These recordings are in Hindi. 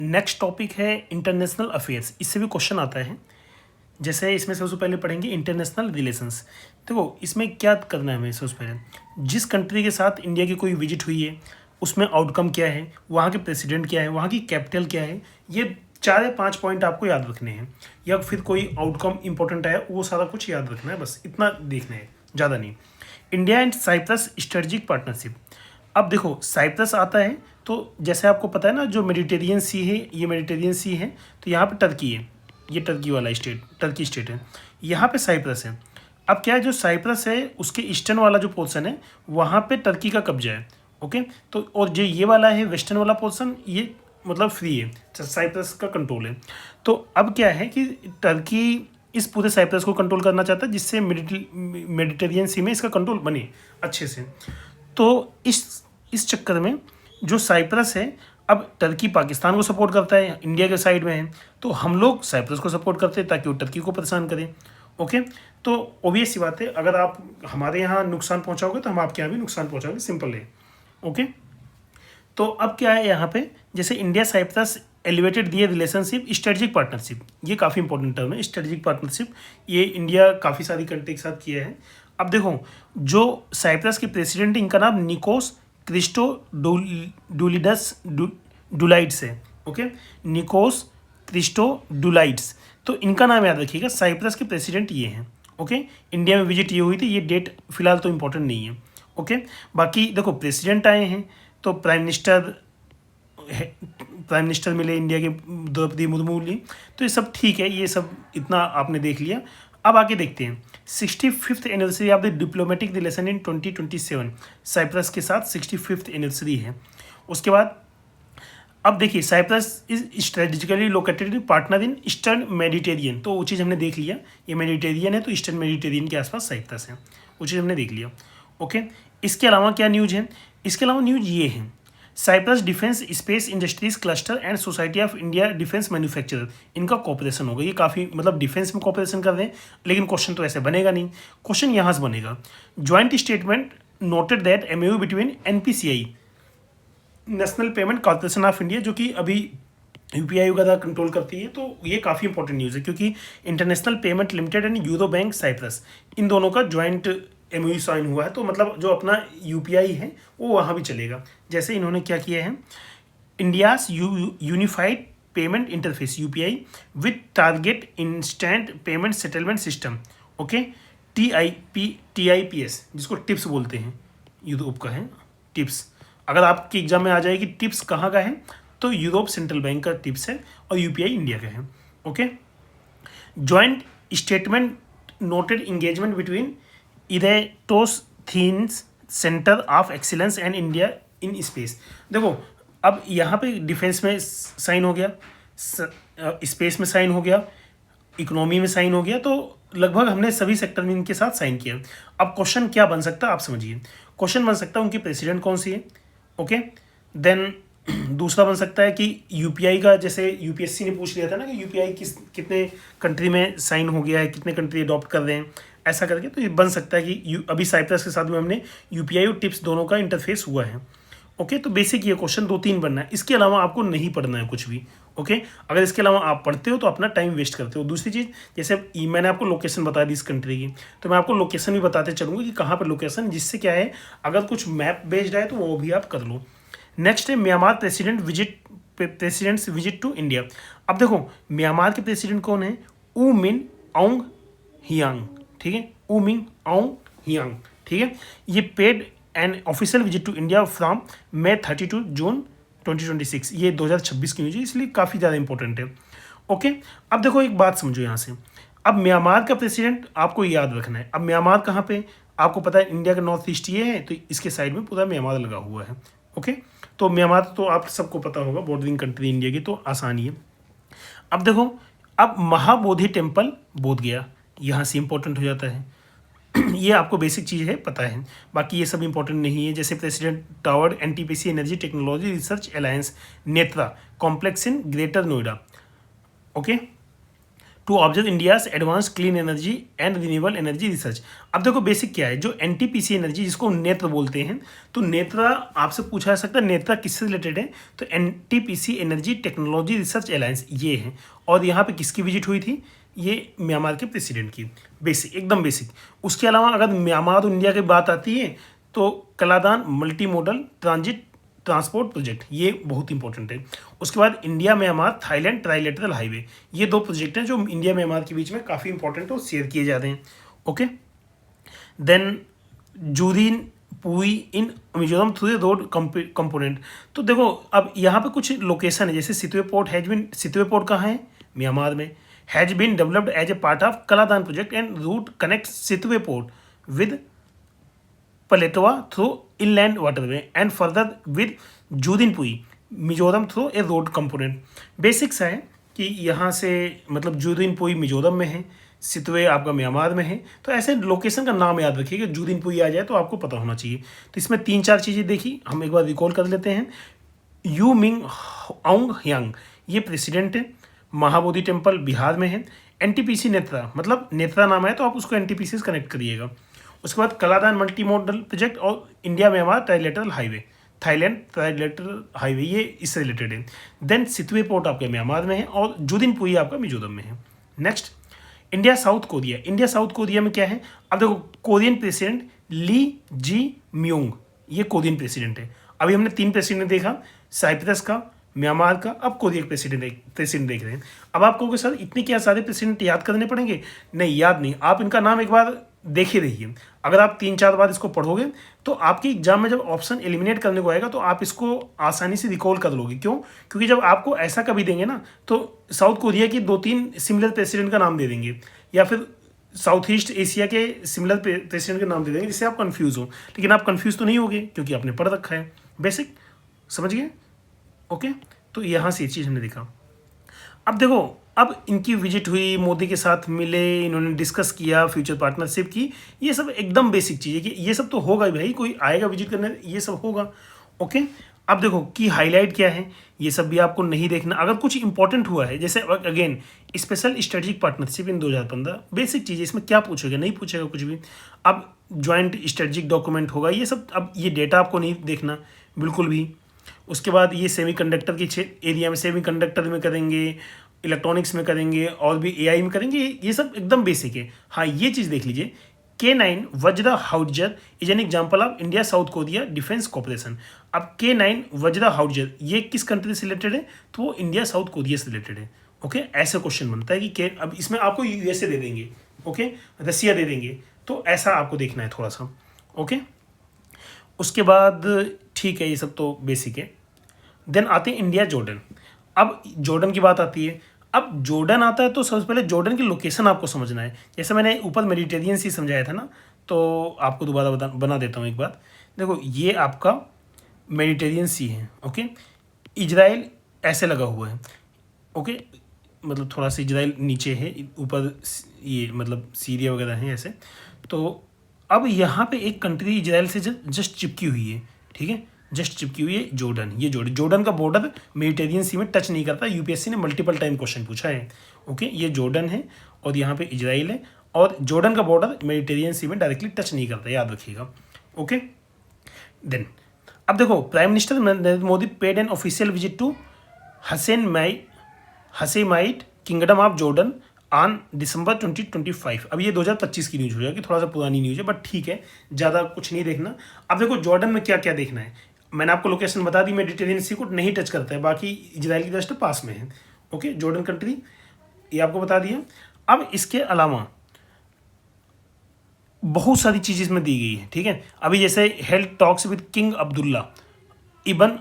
नेक्स्ट टॉपिक है इंटरनेशनल अफेयर्स। इससे भी क्वेश्चन आता है। जैसे इसमें सबसे पहले पढ़ेंगे इंटरनेशनल रिलेशंस। देखो इसमें क्या करना है हमें। सबसे पहले जिस कंट्री के साथ इंडिया की कोई विजिट हुई है उसमें आउटकम क्या है, वहाँ के प्रेसिडेंट क्या है, वहाँ की कैपिटल क्या है, ये 4 या 5 पॉइंट आपको याद रखने हैं। या फिर कोई आउटकम इंपॉर्टेंट है वो सारा कुछ याद रखना है, बस इतना देखना है, ज़्यादा नहीं। India and Cyprus strategic partnership. अब देखो साइप्रस आता है तो जैसे आपको पता है ना, जो मेडिटेरियन सी है, ये मेडिटेरियन सी है, तो यहाँ पे टर्की है, ये टर्की वाला स्टेट, टर्की स्टेट है, यहाँ पे साइप्रस है। अब क्या है, जो साइप्रस है उसके ईस्टर्न वाला जो पोर्शन है वहाँ पे टर्की का कब्जा है। ओके, तो और जो ये वाला है वेस्टर्न वाला पोर्शन, ये मतलब फ्री है, साइप्रस का कंट्रोल है। तो अब क्या है कि टर्की इस पूरे साइप्रस को कंट्रोल करना चाहता है, जिससे मेडिटेरियन सी में इसका कंट्रोल बने अच्छे से। तो इस चक्कर में जो साइप्रस है, अब टर्की पाकिस्तान को सपोर्ट करता है, इंडिया के साइड में है, तो हम लोग साइप्रस को सपोर्ट करते हैं ताकि वो टर्की को परेशान करें। ओके, तो ऑब्वियस सी बात है, अगर आप हमारे यहाँ नुकसान पहुँचाओगे तो हम आपके यहाँ भी नुकसान पहुँचाओगे, सिंपल है। ओके, तो अब क्या है यहाँ पे, जैसे इंडिया साइप्रस एलिवेटेड दिए रिलेशनशिप स्ट्रेटजिक पार्टनरशिप, ये काफ़ी इंपॉर्टेंट टर्म है स्ट्रेटजिक पार्टनरशिप। ये इंडिया काफ़ी सारी कंट्री के साथ किया है। अब देखो जो साइप्रस के प्रेसिडेंट, इनका नाम निकोस क्रिस्टो डुलाइड्स है। ओके, निकोस क्रिस्टो डुलाइड्स, तो इनका नाम याद रखिएगा। साइप्रस के प्रेसिडेंट ये हैं। ओके, इंडिया में विजिट ये हुई थी, ये डेट फिलहाल तो इम्पोर्टेंट नहीं है। ओके, बाकी देखो प्रेसिडेंट आए हैं तो प्राइम मिनिस्टर मिले इंडिया के, द्रौपदी मुर्मू ली, तो ये सब ठीक है, ये सब इतना आपने देख लिया। अब आगे देखते हैं 65th anniversary of the diplomatic relation in 2027, Cyprus के साथ 65th एनिवर्सरी है। उसके बाद अब देखिए Cyprus is strategically located partner in eastern Mediterranean, तो वो चीज़ हमने देख लिया, ये मेडिटेरियन है तो ईस्टर्न मेडिटेरियन के आसपास साइप्रस है, वो चीज़ हमने देख लिया। ओके, इसके अलावा क्या न्यूज है, इसके अलावा न्यूज ये है, Cyprus defence space industries cluster and society of India defence manufacturer, इनका कॉपरेशन होगा। ये काफ़ी मतलब डिफेंस में कॉपरेशन कर रहे हैं, लेकिन क्वेश्चन तो ऐसे बनेगा नहीं, क्वेश्चन यहाँ से बनेगा। Joint statement noted that MOU between NPCI, national payment corporation of India, जो कि अभी यूपीआई वगैरह कंट्रोल करती है, तो ये काफ़ी इंपॉर्टेंट न्यूज़ है, क्योंकि international payment limited and Euro bank Cyprus, इन दोनों का ज्वाइंट एमओयू साइन हुआ है, तो मतलब जो अपना यूपीआई है वो वहाँ भी चलेगा। जैसे इन्होंने क्या किया है, India's unified payment interface UPI with target instant payment settlement system. Okay, TIPS, जिसको टिप्स बोलते हैं, यूरोप का है टिप्स। अगर आपके एग्जाम में आ जाएगी टिप्स कहाँ का है, तो यूरोप सेंट्रल बैंक का टिप्स है और यूपीआई इंडिया का है। Okay, joint statement noted engagement between Eratosthenes centre of excellence and India in space. देखो अब यहाँ पे डिफेंस में साइन हो गया, स्पेस में साइन हो गया, इकोनॉमी में साइन हो गया, तो लगभग हमने सभी सेक्टर में इनके साथ साइन किया। अब क्वेश्चन क्या बन सकता है आप समझिए, क्वेश्चन बन सकता है उनकी प्रेसिडेंट कौन सी है। ओके, देन दूसरा बन सकता है कि यूपीआई का, जैसे यूपीएससी ने पूछ लिया था ना कि यूपीआई कितने कंट्री में साइन हो गया है, कितने कंट्री अडॉप्ट कर रहे हैं, ऐसा करके, तो ये बन सकता है कि अभी साइप्रस के साथ में हमने यूपीआई और टिप्स दोनों का इंटरफेस हुआ है। ओके, तो बेसिक ये क्वेश्चन 2-3 बनना है, इसके अलावा आपको नहीं पढ़ना है कुछ भी। ओके, अगर इसके अलावा आप पढ़ते हो तो अपना टाइम वेस्ट करते हो। दूसरी चीज़, जैसे मैंने आपको लोकेशन बता दी इस कंट्री की, तो मैं आपको लोकेशन भी बताते चलूँगा कि कहाँ पर लोकेशन, जिससे क्या है अगर कुछ मैप बेस्ड है तो वो भी आप कर लो। नेक्स्ट है Myanmar president's visit to India. अब देखो म्यांमार के प्रेसिडेंट कौन है, ऊ मिन आउंग हियांग, ठीक है, ऊ मिन आउंग हियांग, ठीक है। ये paid an official visit to India from May 32 June 2026, ये 2026 की न्यूज है, इसलिए काफ़ी ज़्यादा इंपॉर्टेंट है। ओके, अब देखो एक बात समझो यहाँ से, अब म्यांमार का प्रेसिडेंट आपको याद रखना है। अब म्यांमार कहाँ पे, आपको पता है इंडिया का नॉर्थ ईस्ट ये है, तो इसके साइड में पूरा म्यांमार लगा हुआ है। ओके, तो म्यांमार तो आप सबको पता होगा, बॉर्डरिंग कंट्री इंडिया की, तो आसानी है। अब देखो, अब महाबोधि टेम्पल बोध गया, यहाँ से इंपॉर्टेंट हो जाता है। ये आपको बेसिक चीज़ है पता है, बाकी ये सब इंपॉर्टेंट नहीं है। जैसे president tower NTPC energy technology research alliance Netra complex in greater Noida. Okay, to observe India's advance clean energy and renewable energy research. अब देखो बेसिक क्या है, जो एनटीपीसी एनर्जी जिसको नेत्र बोलते हैं, तो नेत्रा आपसे पूछा जा सकता है नेत्रा किससे रिलेटेड है, तो NTPC energy technology research alliance ये है। और यहाँ पे किसकी विजिट हुई थी, ये म्यांमार के प्रेसिडेंट की। बेसिक, एकदम बेसिक। उसके अलावा अगर म्यांमार और इंडिया की बात आती है तो Kaladan multi modal transit transport project, ये बहुत इंपॉर्टेंट है। उसके बाद India Myanmar Thailand trilateral highway, ये 2 प्रोजेक्ट हैं जो इंडिया म्यांमार के बीच में काफ़ी इंपॉर्टेंट है और शेयर किए जाते हैं। Okay, then Zorinpui in Mizoram through road component. तो देखो अब यहाँ पे कुछ लोकेशन है, जैसे Sittwe port has been, Sittwe port कहाँ है, म्यांमार में, has been developed as a part of Kaladan project and route connect Sittwe port with Paletwa through inland waterway and further with Zorinpui Mizoram through a road component. Basics है कि यहाँ से मतलब जूदिनपुई मिजोरम में है, सितवे आपका म्यांमार में है, तो ऐसे लोकेशन का नाम याद रखिए कि जूदिनपुई आ जाए तो आपको पता होना चाहिए। तो इसमें 3-4 चीज़ें देखी, हम एक बार रिकॉल कर लेते हैं। यू मिंग आउंग ह्यांग, ये प्रेसिडेंट है। महाबोधि टेम्पल बिहार में है। एनटीपीसी नेत्रा, मतलब नेत्रा नाम है तो आप उसको एनटीपीसी से कनेक्ट करिएगा। उसके बाद कलादान मल्टी मॉडल प्रोजेक्ट और India Myanmar trilateral highway, Thailand trilateral highway, ये इससे रिलेटेड है। देन सितवे पोर्ट आपके म्यांमार में है और जूदिनपुई आपका मिजोरम में है। Next, India South Korea. India South Korea में क्या है, अब देखो कोरियन प्रेसिडेंट ली जी म्यूंग, ये कोरियन प्रेसिडेंट है। अभी हमने 3 प्रेसिडेंट देखा, साइप्रस का, म्यांमार का, अब कोरिया प्रेसिडेंट देख रहे हैं। अब आप कहोगे सर इतने क्या सारे प्रेसिडेंट याद करने पड़ेंगे, नहीं याद नहीं, आप इनका नाम एक बार देखे रहिए। अगर आप 3-4 बार इसको पढ़ोगे तो आपके एग्जाम में जब ऑप्शन एलिमिनेट करने को आएगा तो आप इसको आसानी से रिकॉल कर लोगे। क्यों, क्योंकि जब आपको ऐसा कभी देंगे ना तो साउथ कोरिया की 2-3 सिमिलर प्रेसिडेंट का नाम दे देंगे, या फिर साउथ ईस्ट एशिया के सिमिलर प्रेसिडेंट के नाम दे देंगे जिससे आप कंफ्यूज हो। लेकिन आप कंफ्यूज तो नहीं होगे क्योंकि आपने पढ़ रखा है। बेसिक समझ गए। ओके, तो यहाँ से ये चीज़ हमने देखा। अब देखो, अब इनकी विजिट हुई, मोदी के साथ मिले, इन्होंने डिस्कस किया फ्यूचर पार्टनरशिप की, ये सब एकदम बेसिक चीज़ है कि ये सब तो होगा ही भाई, कोई आएगा विजिट करने ये सब होगा। ओके, अब देखो कि हाईलाइट क्या है, ये सब भी आपको नहीं देखना। अगर कुछ इंपॉर्टेंट हुआ है, जैसे again special strategic partnership in 2015, basic चीज़ है, इसमें क्या पूछेगा, नहीं पूछेगा कुछ भी। अब ज्वाइंट स्ट्रेटेजिक डॉक्यूमेंट होगा, ये सब, अब ये डेटा आपको नहीं देखना बिल्कुल भी। उसके बाद ये सेमीकंडक्टर की एरिया में, सेमीकंडक्टर में करेंगे, इलेक्ट्रॉनिक्स में करेंगे और भी एआई में करेंगे, ये सब एकदम बेसिक है। हाँ, ये चीज़ देख लीजिए, K9 Vajra howitzer is an example of India South Korea defence cooperation. अब K9 वज्रा हाउटजर ये किस कंट्री से रिलेटेड है, तो वो इंडिया साउथ कोरिया से रिलेटेड है। ओके, ऐसा क्वेश्चन बनता है कि अब इसमें आपको यूएसए दे देंगे, ओके, रसिया दे देंगे, तो ऐसा आपको देखना है थोड़ा सा। ओके, उसके बाद ठीक है, ये सब तो बेसिक है। देन आते हैं इंडिया जॉर्डन। अब जॉर्डन की बात आती है। अब जॉर्डन आता है तो सबसे पहले जॉर्डन की लोकेशन आपको समझना है। जैसे मैंने ऊपर मेडिटेरियन सी समझाया था ना, तो आपको दोबारा बना देता हूँ एक बात। देखो ये आपका मेडिटेरियन सी है। ओके, इजराइल ऐसे लगा हुआ है। ओके, मतलब थोड़ा सा इजराइल नीचे है, ऊपर ये मतलब सीरिया वगैरह है ऐसे। तो अब यहाँ पे एक कंट्री इजराइल से जस्ट चिपकी हुई है, ठीक है, जस्ट चिपकी हुई है जॉर्डन। ये जॉर्डन का बॉर्डर मेडिटेरियन सी में टच नहीं करता। यूपीएससी ने मल्टीपल टाइम क्वेश्चन पूछा है। ओके, ये जॉर्डन है और यहाँ पे इजराइल है, और जॉर्डन का बॉर्डर मेडिटेरियन सी में डायरेक्टली टच नहीं करता, याद रखिएगा। ओके, देन अब देखो, prime minister Narendra Modi paid an official visit to Hashemite kingdom of Jordan on December 2025। अब ये 2025 की न्यूज़ हो जाएगी, थोड़ा सा पुरानी न्यूज़ है, बट ठीक है, ज़्यादा कुछ नहीं देखना। अब देखो जॉर्डन में क्या क्या देखना है, मैंने आपको लोकेशन बता दी, मेडिटेरियन सी को नहीं टच करता है, बाकी इजराइल की जस्ट पास में है। ओके, जॉर्डन कंट्री ये आपको बता दिया। अब इसके अलावा बहुत सारी चीज़ इसमें दी गई है, ठीक है। अभी जैसे held talks with King Abdullah ibn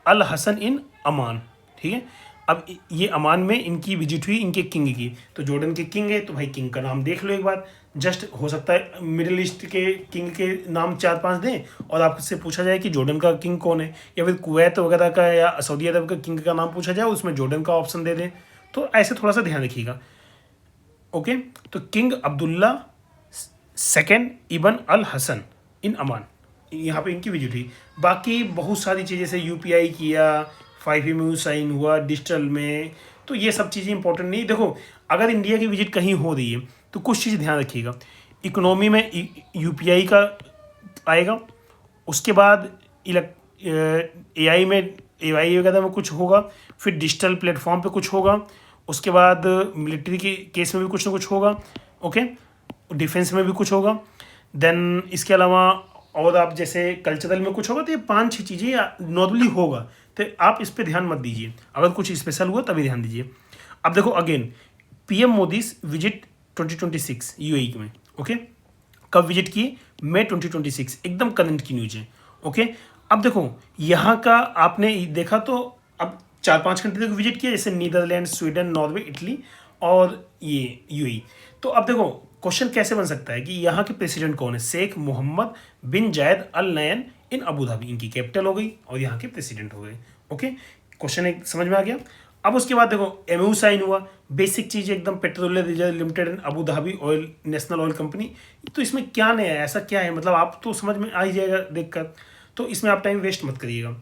al Hassan in Amman, ठीक है। अब ये अमान में इनकी विजिट हुई, इनके किंग की, तो जॉर्डन के किंग है तो भाई किंग का नाम देख लो एक बार। जस्ट हो सकता है मिडिल ईस्ट के किंग के नाम 4-5 दें और आपसे पूछा जाए कि जॉर्डन का किंग कौन है, या फिर कुवैत वगैरह का या सऊदी अरब का किंग का नाम पूछा जाए, उसमें जॉर्डन का ऑप्शन दे दें। तो ऐसे थोड़ा सा ध्यान रखिएगा। ओके, तो king Abdullah second ibn al Hassan in अमान, यहाँ पे इनकी विजिट हुई। बाकी बहुत सारी चीज़ें जैसे यूपीआई किया, 5 EMU साइन हुआ डिजिटल में, तो ये सब चीज़ें इंपॉर्टेंट नहीं। देखो अगर इंडिया की विजिट कहीं हो रही है तो कुछ चीज़ ध्यान रखिएगा, इकोनॉमी में यूपीआई का आएगा, उसके बाद एआई में एआई वगैरह में कुछ होगा, फिर डिजिटल प्लेटफॉर्म पे कुछ होगा, उसके बाद मिलिट्री के केस में भी कुछ ना कुछ होगा, ओके, डिफेंस में भी कुछ होगा, देन इसके अलावा और आप जैसे कल्चरल में कुछ होगा। तो ये 5-6 चीज़ें नॉर्मली होगा, तो आप इस पर ध्यान मत दीजिए, अगर कुछ स्पेशल हुआ तभी ध्यान दीजिए। अब देखो again PM Modi's visit 2026 UAE में, ओके, कब विजिट किए? मई 2026, एकदम करंट की न्यूज है, ओके। अब देखो यहाँ का आपने देखा तो अब 4-5 कंट्री को विजिट किया, जैसे नीदरलैंड, स्वीडन, नॉर्वे, इटली और ये यूएई। तो अब देखो क्वेश्चन कैसे बन सकता है कि यहाँ के प्रेसिडेंट कौन है? शेख मोहम्मद बिन जायद अल नयन इन अबू धाबी, इनकी कैपिटल हो गई और यहाँ के प्रेसिडेंट हो गए, ओके। क्वेश्चन एक समझ में आ गया। अब उसके बाद देखो एमओयू साइन हुआ, बेसिक चीज़ एकदम, petroleum reserve limited and Abu Dhabi oil national oil company. तो इसमें क्या नया है, ऐसा क्या है, मतलब आप तो समझ में आ ही जाएगा देखकर, तो इसमें आप टाइम वेस्ट मत करिएगा,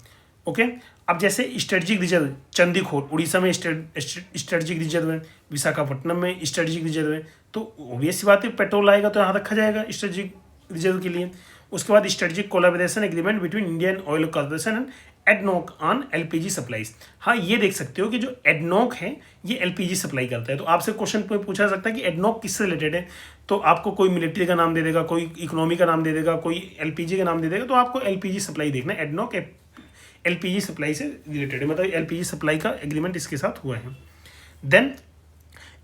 ओके। अब जैसे स्ट्रेटजिक रिजर्व चंदीखोर उड़ीसा में स्ट्रेटजिक रिजर्व है, विशाखापट्टनम में स्ट्रेटजिक रिजर्व है, तो ऑब्वियस सी बात है पेट्रोल आएगा तो यहाँ रखा जाएगा स्ट्रेटजिक रिजर्व के लिए। उसके बाद strategic collaboration agreement between Indian oil corporation and ADNOC on LPG supplies. हाँ ये देख सकते हो कि जो एडनॉक है ये एलपीजी सप्लाई करता है, तो आपसे क्वेश्चन पूछा जा सकता है कि एडनॉक किससे रिलेटेड है, तो आपको कोई मिलिट्री का नाम दे देगा, कोई इकोनॉमी का नाम दे देगा, कोई एलपीजी का नाम दे देगा, तो आपको एलपीजी सप्लाई देखना है। एडनॉक एलपीजी सप्लाई से रिलेटेड है, मतलब एलपीजी सप्लाई का एग्रीमेंट इसके साथ हुआ है। Then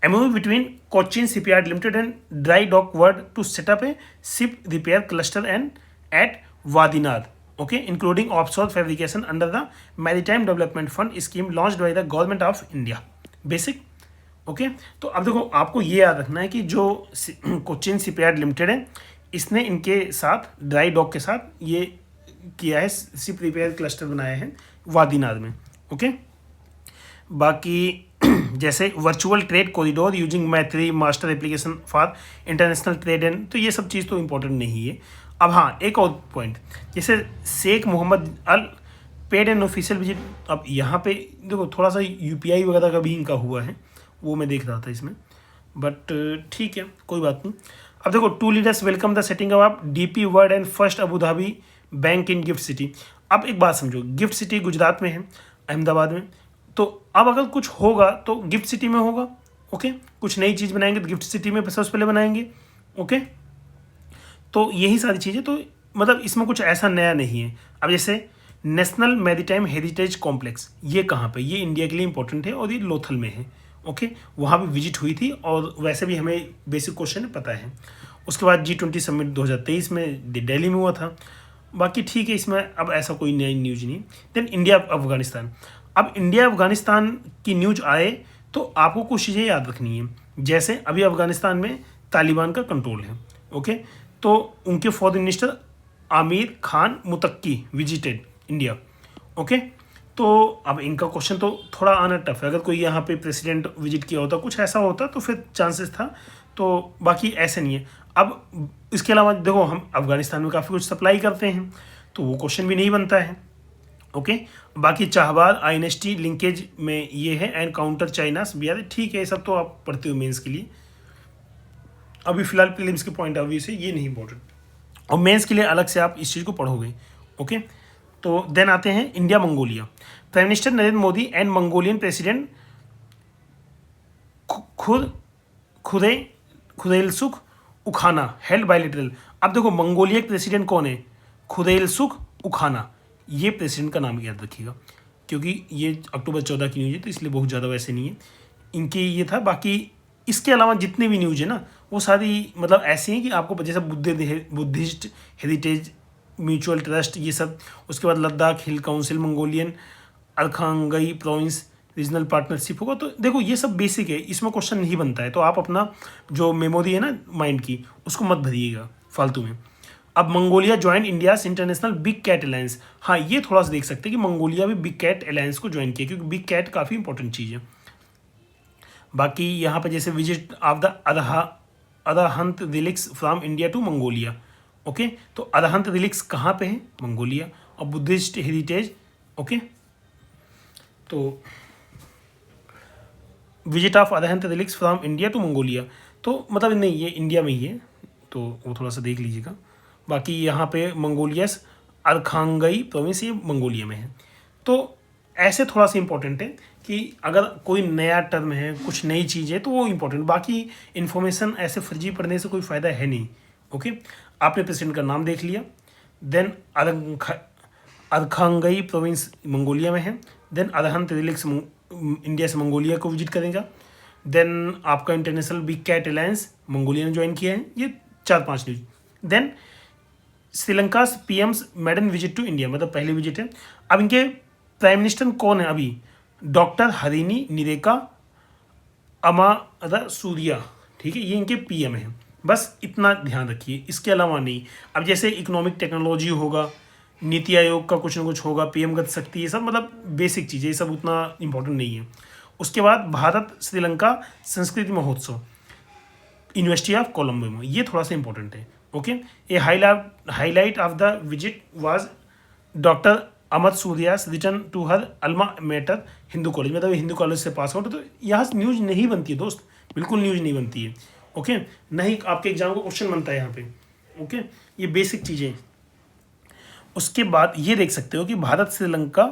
MOU between Cochin Shipyard Limited and Dry Dock World to set up a ship repair cluster and at Wadinad, okay, including offshore fabrication under the Maritime Development Fund scheme launched by the Government of India. Basic, okay। तो अब देखो आपको ये याद रखना है कि जो कोचिन शिपयार्ड लिमिटेड है इसने इनके साथ ड्राई डॉक के साथ ये किया है, शिप रिपेयर क्लस्टर बनाया है वादीनाद में, ओके। बाकी जैसे वर्चुअल ट्रेड कॉरिडोर यूजिंग मैत्री master application for international trade and, तो ये सब चीज़ तो इंपॉर्टेंट नहीं है। अब हाँ एक और पॉइंट, जैसे शेख मोहम्मद अल पेड एंड ऑफिशियल विजिट। अब यहाँ पे देखो थोड़ा सा यूपीआई वगैरह का भी इनका हुआ है, वो मैं देख रहा था इसमें, बट ठीक है कोई बात नहीं। अब देखो two leaders welcome the setting up DP world and first Abu Dhabi bank in GIFT city. अब एक बात समझो, गिफ्ट सिटी गुजरात में है, अहमदाबाद में, तो अब अगर कुछ होगा तो गिफ्ट सिटी में होगा, ओके। कुछ नई चीज़ बनाएंगे तो गिफ्ट सिटी में सबसे पहले बनाएंगे, ओके। तो यही सारी चीज़ें, तो मतलब इसमें कुछ ऐसा नया नहीं है। अब जैसे नेशनल मैरीटाइम हेरिटेज कॉम्प्लेक्स, ये कहाँ पे, ये इंडिया के लिए इंपॉर्टेंट है और ये लोथल में है, ओके। वहाँ भी विजिट हुई थी और वैसे भी हमें बेसिक क्वेश्चन पता है। उसके बाद G20 समिट 2023 में दिल्ली में हुआ था। बाकी ठीक है, इसमें अब ऐसा कोई नई न्यूज नहीं। Then India Afghanistan. अब इंडिया अफगानिस्तान की न्यूज आए तो आपको कुछ चीज़ें याद रखनी है, जैसे अभी अफगानिस्तान में तालिबान का कंट्रोल है, ओके। तो उनके foreign minister Amir Khan Muttaqi visited India, okay. तो अब इनका क्वेश्चन तो थोड़ा आना टफ है, अगर कोई यहाँ पे प्रेसिडेंट विजिट किया होता, कुछ ऐसा होता तो फिर चांसेस था, तो बाकी ऐसे नहीं है। अब इसके अलावा देखो हम अफगानिस्तान में काफ़ी कुछ सप्लाई करते हैं, तो वो क्वेश्चन भी नहीं बनता है, ओके। बाकी चाहबाद आइनेस्टी लिंकेज में ये है एंड काउंटर चाइनास बिहार, ठीक है, ये सब तो आप पढ़ते हो मेंस के लिए। अभी फिलहाल प्रीलिम्स के पॉइंट ऑफ व्यू से ये नहीं इंपॉर्टेंट, और मेंस के लिए अलग से आप इस चीज़ को पढ़ोगे, ओके। तो देन आते हैं India Mongolia. Prime minister Narendra Modi and Mongolian president Khurelsukh Ukhnaa held bilateral. अब देखो मंगोलिया के प्रेसिडेंट कौन है? खुदेलसुख उखाना, ये प्रेसिडेंट का नाम याद रखिएगा, क्योंकि ये अक्टूबर 14 की न्यूज़ है, तो इसलिए बहुत ज़्यादा वैसे नहीं है, इनकी ये था। बाकी इसके अलावा जितने भी न्यूज़ है ना वो सारी मतलब ऐसी हैं कि आपको जैसे बुद्धिस्ट हेरिटेज म्यूचुअल ट्रस्ट ये सब, उसके बाद Ladakh hill council, Mongolian Arkhangai province regional partnership होगा। तो देखो ये सब बेसिक है, इसमें क्वेश्चन नहीं बनता है, तो आप अपना जो मेमोरी है ना माइंड की उसको मत भरिएगा फालतू में। अब Mongolia join India's international big cat alliance. हाँ ये थोड़ा सा देख सकते हैं कि मंगोलिया भी बिग कैट अलायंस को ज्वाइन किया, क्योंकि बिग कैट काफ़ी इंपॉर्टेंट चीज़ है। बाकी यहाँ पे जैसे visit of the Arhant relics from India to Mongolia, okay. तो अरहंत रिलिक्स कहाँ पे है? मंगोलिया। और बुद्धिस्ट हेरिटेज, ओके। तो visit of Arhant relics from India to Mongolia, तो मतलब नहीं ये इंडिया में ही है, तो वो थोड़ा सा देख लीजिएगा। बाकी यहाँ पे मंगोलियस अरखांगई प्रोविंस ये मंगोलिया में है। तो ऐसे थोड़ा सा इंपॉर्टेंट है कि अगर कोई नया टर्म है, कुछ नई चीज़ है, तो वो इंपॉर्टेंट, बाकी इन्फॉर्मेशन ऐसे फर्जी पढ़ने से कोई फ़ायदा है नहीं। ओके, आपने प्रेसिडेंट का नाम देख लिया, देन अरखांगई प्रोविंस मंगोलिया में है, देन अरहंत रिलिक्स इंडिया से मंगोलिया को विजिट करेगा, देन आपका international big cat alliance Mongolia ने ज्वाइन किया है। ये 4-5 news. Then Sri Lanka PM's maiden visit to India, मतलब पहली विजिट है। अब इनके प्राइम मिनिस्टर कौन है अभी? डॉक्टर हरिनी निरेका अमारा सूर्या, ठीक है, ये इनके पीएम हैं। बस इतना ध्यान रखिए, इसके अलावा नहीं। अब जैसे इकोनॉमिक टेक्नोलॉजी होगा, नीति आयोग का कुछ ना कुछ होगा, पीएम गति शक्ति, ये सब मतलब बेसिक चीज़ें, ये सब उतना इंपॉर्टेंट नहीं है। उसके बाद भारत श्रीलंका संस्कृति महोत्सव यूनिवर्सिटी ऑफ कोलंबो में, ये थोड़ा सा इंपॉर्टेंट है। Okay, a highlight of the visit was doctor Amarasuriya's return to her alma mater Hindu college, मतलब हिंदू कॉलेज से पास आउट। तो यहाँ न्यूज़ नहीं बनती है दोस्त, बिल्कुल न्यूज़ नहीं बनती है। ओके, नहीं आपके एग्जाम को क्वेश्चन बनता है यहाँ पे। ओके, ये बेसिक चीज़ें। उसके बाद ये देख सकते हो कि भारत श्रीलंका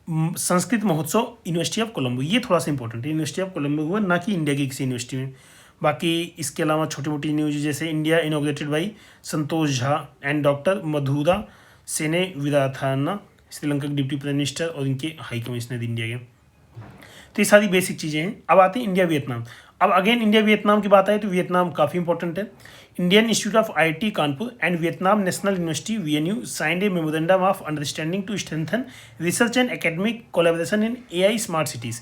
संस्कृत महोत्सव यूनिवर्सिटी ऑफ कोलंबो, ये थोड़ा सा इंपॉर्टेंट है, यूनिवर्सिटी ऑफ कोलंबो हुआ, ना कि इंडिया की किसी यूनिवर्सिटी में। बाकी इसके अलावा छोटी मोटी न्यूज जैसे India inaugurated by Santosh Jha and doctor Madhura Seneviratne, Sri Lanka के डिप्टी प्राइम मिनिस्टर और इनके हाई कमिश्नर इंडिया के। तो ये सारी बेसिक चीज़ें हैं। अब आते हैं इंडिया वियतनाम। अब अगेन इंडिया वियतनाम की बात आए तो वियतनाम काफ़ी इंपॉर्टेंट है। Indian institute of IT Kanpur and Vietnam national university VNU signed a memorandum of understanding to strengthen research and academic collaboration in AI smart cities.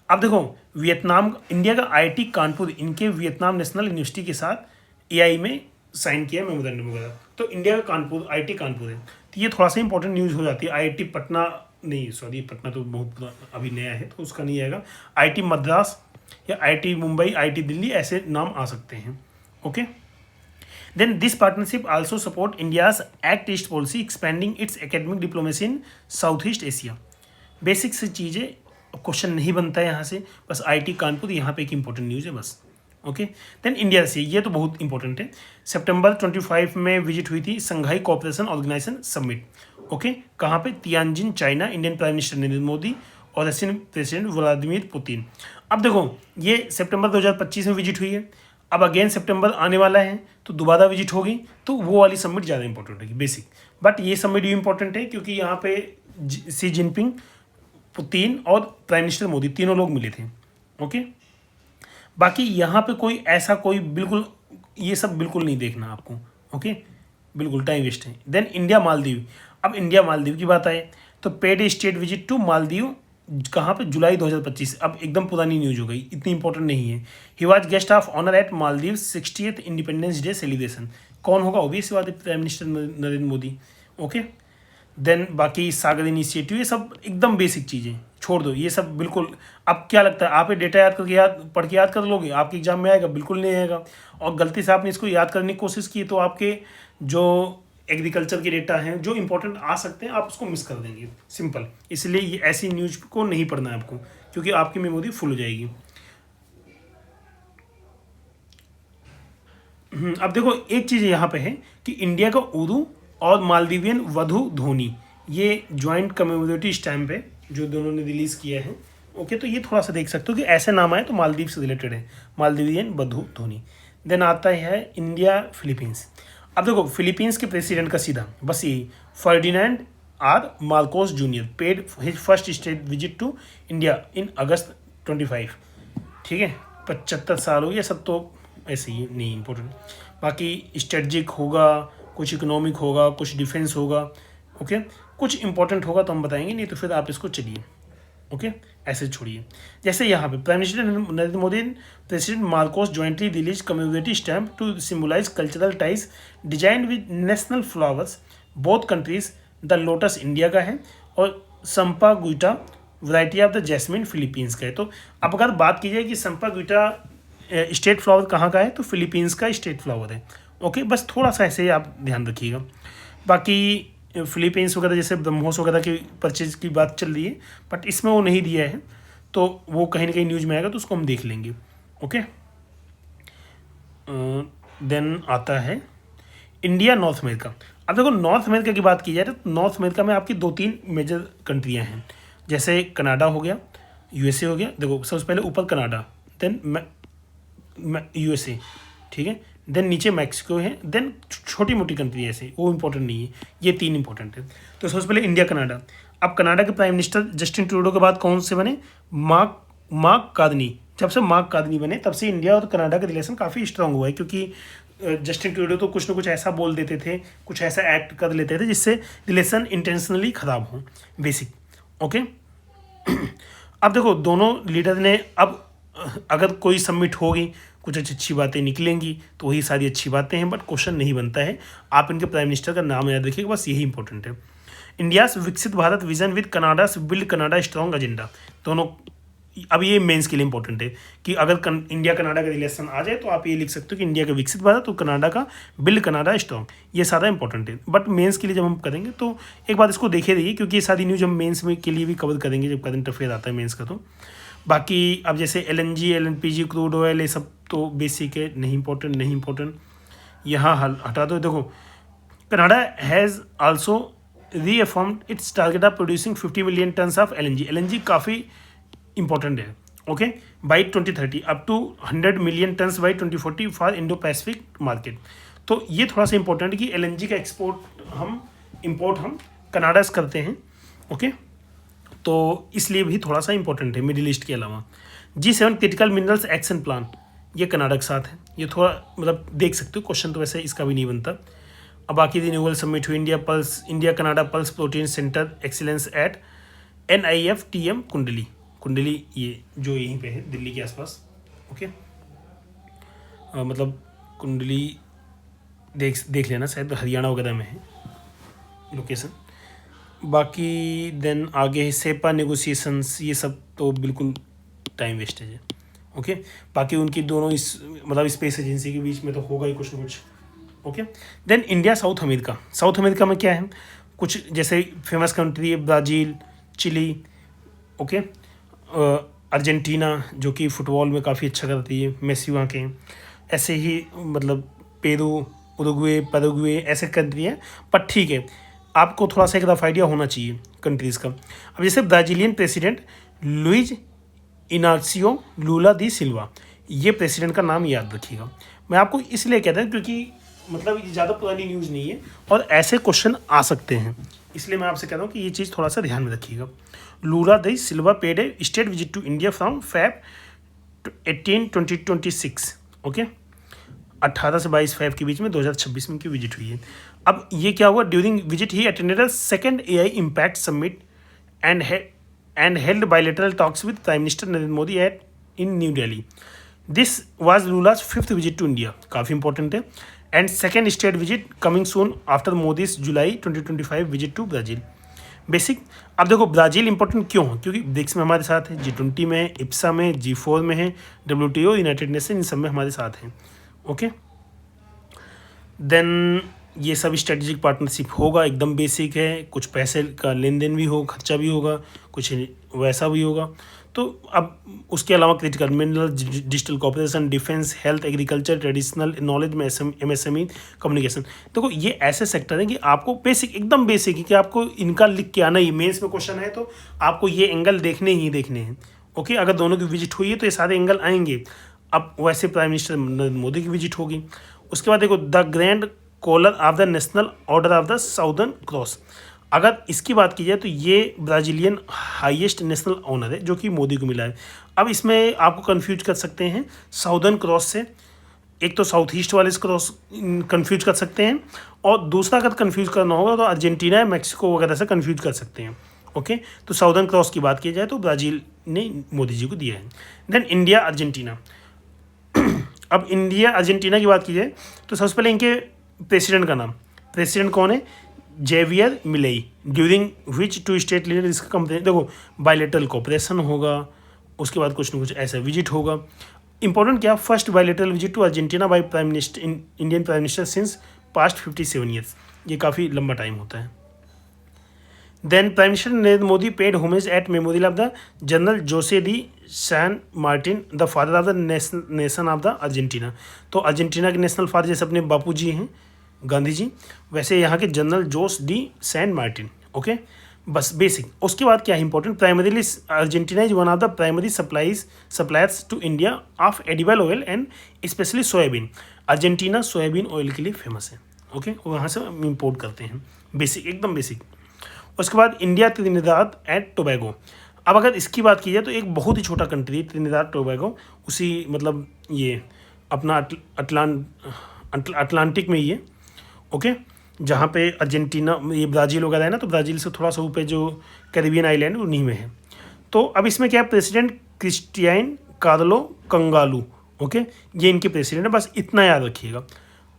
अब देखो, वियतनाम, इंडिया का आईटी कानपुर इनके वियतनाम नेशनल यूनिवर्सिटी के साथ एआई में साइन किया मेमोरेंडम वगैरह। तो इंडिया का कानपुर, आईटी कानपुर है। तो ये थोड़ा सा इंपॉर्टेंट न्यूज़ हो जाती है। आईआईटी पटना नहीं, सॉरी, पटना तो बहुत अभी नया है तो उसका नहीं आएगा। आईआईटी मद्रास या आईआईटी मुंबई, आईआईटी दिल्ली, ऐसे नाम आ सकते हैं। Okay, then this partnership also support India's act east policy expanding its academic diplomacy in south east Asia. Basic से चीज़ें, क्वेश्चन नहीं बनता है यहाँ से, बस आईआईटी कानपुर यहाँ पे एक इंपॉर्टेंट न्यूज़ है बस। ओके, देन इंडिया से, ये तो बहुत इंपॉर्टेंट है। सितंबर 25 में विजिट हुई थी संघाई कोऑपरेशन ऑर्गेनाइजेशन समिट। ओके, कहाँ पे? Tianjin, China. Indian prime minister Narendra Modi और रशियन प्रेसिडेंट व्लादिमीर पुतिन। अब देखो, ये सितंबर 2025 में विजिट हुई है, अब अगेन सितंबर आने वाला है तो दोबारा विजिट होगी, तो वो वाली समिट ज़्यादा इंपॉर्टेंट है बेसिक। बट ये समिट भी इंपॉर्टेंट है क्योंकि यहाँ पे शी जिनपिंग, पुतिन और प्राइम मिनिस्टर मोदी तीनों लोग मिले थे। ओके, बाकी यहाँ पे कोई ऐसा कोई बिल्कुल, ये सब बिल्कुल नहीं देखना आपको। ओके, बिल्कुल टाइम वेस्ट है। Then India Maldives. अब इंडिया मालदीव की बात आए तो paid state visit to Maldives, कहाँ पे? जुलाई 2025। अब एकदम पुरानी न्यूज हो गई, इतनी इंपॉर्टेंट नहीं है। He was guest of honour at Maldives 60th independence day celebration. कौन होगा? ओबियसली बात है, prime minister Narendra Modi. Okay, then बाकी सागर इनिशिएटिव, ये सब एकदम बेसिक चीज़ें, छोड़ दो ये सब बिल्कुल। अब क्या लगता है, आप ये डेटा याद करके पढ़ के याद कर लोगे? आपके एग्जाम में आएगा? बिल्कुल नहीं आएगा। और गलती से आपने इसको याद करने की कोशिश की तो आपके जो एग्रीकल्चर के डेटा हैं जो इंपॉर्टेंट आ सकते हैं, आप उसको मिस कर देंगे, सिंपल। इसलिए ये ऐसी न्यूज़ को नहीं पढ़ना है आपको, क्योंकि आपकी मेमोरी फुल हो जाएगी। अब देखो, एक चीज़ यहाँ पे है कि इंडिया का उर्दू और मालदीवियन वधु धोनी, ये ज्वाइंट कमेमोरेटिव स्टैम्प है जो दोनों ने रिलीज़ किया है। ओके, तो ये थोड़ा सा देख सकते हो कि ऐसे नाम आए तो मालदीव से रिलेटेड है, मालदीवियन वधु धोनी। देन आता है इंडिया फिलीपींस। अब देखो, फिलीपींस के प्रेसिडेंट का सीधा बस यही, Ferdinand R Marcos junior paid his first state visit to India in August 25। ठीक है, 75 साल हो गया, सब तो ऐसे ही नहीं इंपॉर्टेंट। बाकी स्ट्रेटजिक होगा, कुछ इकोनॉमिक होगा, कुछ डिफेंस होगा। ओके, कुछ इंपॉर्टेंट होगा तो हम बताएंगे, नहीं तो फिर आप इसको चलिए। ओके, ऐसे छोड़िए। जैसे यहाँ पे prime minister Narendra Modi president Marcos jointly release commemorative stamp to symbolise cultural ties design with national flowers both countries. The lotus India का है और sampaguita variety of the jasmine Philippines का है। तो अब अगर बात की जाए कि संपा गुइटा स्टेट फ्लावर कहाँ का है, तो फिलीपींस का स्टेट फ्लावर है। ओके, बस थोड़ा सा ऐसे आप ध्यान रखिएगा। बाकी फिलीपींस वगैरह जैसे ब्रह्मोस वगैरह की परचेज की बात चल रही है, बट इसमें वो नहीं दिया है, तो तो वो कहीं ना कहीं न्यूज़ में आएगा तो उसको हम देख लेंगे। ओके, देन आता है इंडिया नॉर्थ अमेरिका। अब देखो नॉर्थ अमेरिका की बात की जाए तो नॉर्थ अमेरिका में आपकी 2-3 मेजर कंट्रियाँ हैं, जैसे कनाडा हो गया, यूएसए हो गया। देखो सबसे पहले ऊपर कनाडा, देन यूएसए, ठीक है, देन नीचे मैक्सिको है, देन छोटी मोटी कंट्री ऐसे, वो इंपॉर्टेंट नहीं है, ये 3 इंपॉर्टेंट है। तो सबसे पहले इंडिया कनाडा। अब कनाडा के प्राइम मिनिस्टर जस्टिन ट्रूडो के बाद कौन से बने? Mark Carney. जब से मार्क कार्नी बने तब से इंडिया और कनाडा का रिलेशन काफ़ी स्ट्रांग हुआ है, क्योंकि जस्टिन ट्रूडो तो कुछ ना कुछ ऐसा बोल देते थे, कुछ ऐसा एक्ट कर लेते थे जिससे रिलेशन इंटेंशनली ख़राब हो, बेसिक। ओके, अब देखो दोनों लीडर ने, अब अगर कोई सबमिट होगी, कुछ अच्छी बातें निकलेंगी तो वही सारी अच्छी बातें हैं, बट क्वेश्चन नहीं बनता है। आप इनके प्राइम मिनिस्टर का नाम याद रखिएगा, बस यही इंपॉर्टेंट है। India's Viksit Bharat vision with Canada's build Canada strong agenda, दोनों। अब ये मेंस के लिए इंपॉर्टेंट है कि अगर इंडिया कनाडा का रिलेशन आ जाए तो आप ये लिख सकते हो कि इंडिया का विकसित भारत और कनाडा का बिल्ड कनाडा स्ट्रॉन्ग, ये सारा इंपॉर्टेंट है। बट मेंस के लिए जब हम करेंगे तो एक बात इसको देखे रहिए, क्योंकि ये सारी न्यूज़ हम मेंस में के लिए भी कवर करेंगे जब करंट अफेयर आता है मेंस का। तो बाकी अब जैसे LNG LNPG क्रूड ऑयल, ये सब तो बेसिक है, नहीं इंपॉर्टेंट, यहाँ हटा दो। देखो Canada has also reaffirmed its target of producing 50 million tons of LNG काफ़ी इंपॉर्टेंट है। Okay, by 2030 up to 100 million tons by 2040 for Indo Pacific market. तो ये थोड़ा सा इंपॉर्टेंट है कि LNG का इम्पोर्ट हम कनाडा से करते हैं। ओके, तो इसलिए भी थोड़ा सा इंपॉर्टेंट है मिडिल ईस्ट के अलावा। G7 critical minerals action plan, ये कनाडा के साथ है, ये थोड़ा मतलब देख सकते हो, क्वेश्चन तो वैसे इसका भी नहीं बनता। अब बाकी रिन्यूअल सबमिट हुई, India Canada pulse protein centre excellence eight NIFTM कुंडली, ये जो यहीं पे है दिल्ली के आसपास। ओके, मतलब कुंडली देख लेना, शायद हरियाणा वगैरह में है लोकेशन। बाकी देन आगे है सेपा नेगोशिएशंस, ये सब तो बिल्कुल टाइम वेस्टेज है। ओके, बाकी उनकी दोनों मतलब स्पेस एजेंसी के बीच में तो होगा ही कुछ ना कुछ। Okay, then India South America में क्या है, कुछ जैसे फेमस कंट्री है ब्राज़ील, चिली, ओके, अर्जेंटीना जो कि फ़ुटबॉल में काफ़ी अच्छा करती है, मेसी वहाँ के, ऐसे ही मतलब पेरू, उरुग्वे, पैराग्वे, ऐसे कंट्री हैं। पर ठीक है, आपको थोड़ा सा एक रफ आइडिया होना चाहिए कंट्रीज़ का। अब जैसे ब्राज़ीलियन प्रेसिडेंट लुइज इनार्सियो लूला दी सिल्वा, ये प्रेसिडेंट का नाम याद रखिएगा। मैं आपको इसलिए कहता हूँ क्योंकि मतलब ये ज़्यादा पुरानी न्यूज़ नहीं है और ऐसे क्वेश्चन आ सकते हैं, इसलिए मैं आपसे कहता हूँ कि ये चीज़ थोड़ा सा ध्यान में रखिएगा। Lula da Silva paid a state visit to India from Feb 18, 2026। Okay, 18 से 22 Feb के बीच में 2026 में इनकी विजिट हुई है। अब ये क्या हुआ, during visit he attended a second AI impact summit and held bilateral talks with prime minister Narendra Modi at in New Delhi. This was Lula's 5th visit to India, काफ़ी इंपॉर्टेंट है, and second state visit coming soon after Modi's July 2025 visit to Brazil. Basic, अब देखो ब्राज़ील इंपॉर्टेंट क्यों है, क्योंकि ब्रिक्स में हमारे साथ है, G20 में है, IPSA में, G4 में है, WTO, यूनाइटेड नेशन, इन सब में हमारे साथ हैं। ओके, देन ये सब स्ट्रेटेजिक पार्टनरशिप होगा, एकदम बेसिक है, कुछ पैसे का लेन देन भी होगा, खर्चा भी होगा, कुछ वैसा भी होगा। तो अब उसके अलावा critical mineral, digital cooperation, defence, health, agriculture, traditional knowledge में MSME, कम्युनिकेशन। देखो ये ऐसे सेक्टर हैं कि आपको बेसिक, एकदम बेसिक है कि आपको इनका लिख के आना ही, मेंस में क्वेश्चन है तो आपको ये एंगल देखने हैं। ओके, अगर दोनों की विजिट हुई है तो ये सारे एंगल आएंगे। अब वैसे प्राइम मिनिस्टर नरेंद्र मोदी की विजिट होगी। उसके बाद देखो the grand collar of the national order of the southern cross, अगर इसकी बात की जाए तो ये ब्राज़ीलियन हाईएस्ट नेशनल ऑनर है जो कि मोदी को मिला है। अब इसमें आपको कंफ्यूज कर सकते हैं साउदर्न क्रॉस से, एक तो साउथ ईस्ट वाले क्रॉस कंफ्यूज कर सकते हैं, और दूसरा अगर कंफ्यूज करना होगा तो अर्जेंटीना, मैक्सिको वगैरह से कंफ्यूज कर सकते हैं। ओके, तो साउदर्न क्रॉस की बात की जाए तो ब्राज़ील ने मोदी जी को दिया है। देन इंडिया अर्जेंटीना, अब इंडिया अर्जेंटीना की बात की जाए तो सबसे पहले इनके प्रेसिडेंट का नाम, प्रेसिडेंट कौन है, Javier Milei, during which two state leader, इसका कंपनी देखो बायलैटरल कोऑपरेशन होगा, उसके बाद कुछ ना कुछ ऐसा विजिट होगा। इंपॉर्टेंट क्या, first bilateral visit to Argentina by prime minister, Indian prime minister since past 57 years, ये काफ़ी लंबा टाइम होता है। Then prime minister Narendra Modi paid homage at memorial of the general Jose de San Martin the father of the nation of the Argentina. तो अर्जेंटीना के नेशनल फादर जैसे अपने बापू जी हैं गांधी जी, वैसे यहाँ के general Jose de San Martin. Okay, बस बेसिक। उसके बाद क्या है important, primarily Argentina is one of the primary suppliers to India of edible oil and specially soybean. Argentina soybean oil के लिए फेमस है। ओके, वहाँ से हम इम्पोर्ट करते हैं, बेसिक, एकदम बेसिक। उसके बाद इंडिया त्रिनिदाद एंड टोबैगो। अब अगर इसकी बात की जाए तो एक बहुत ही छोटा कंट्री है त्रिनिदाद टोबैगो, उसी मतलब ये अपना अटलांटिक में ही है। ओके, जहाँ पे अर्जेंटीना ये ब्राज़ील वगैरह है ना, तो ब्राज़ील से थोड़ा सा ऊपर जो कैरिबियन आइलैंड उन्हीं में है। तो अब इसमें क्या है, president Christine Carla Kangaloo. Okay, ये इनके प्रेसिडेंट है, बस इतना याद रखिएगा।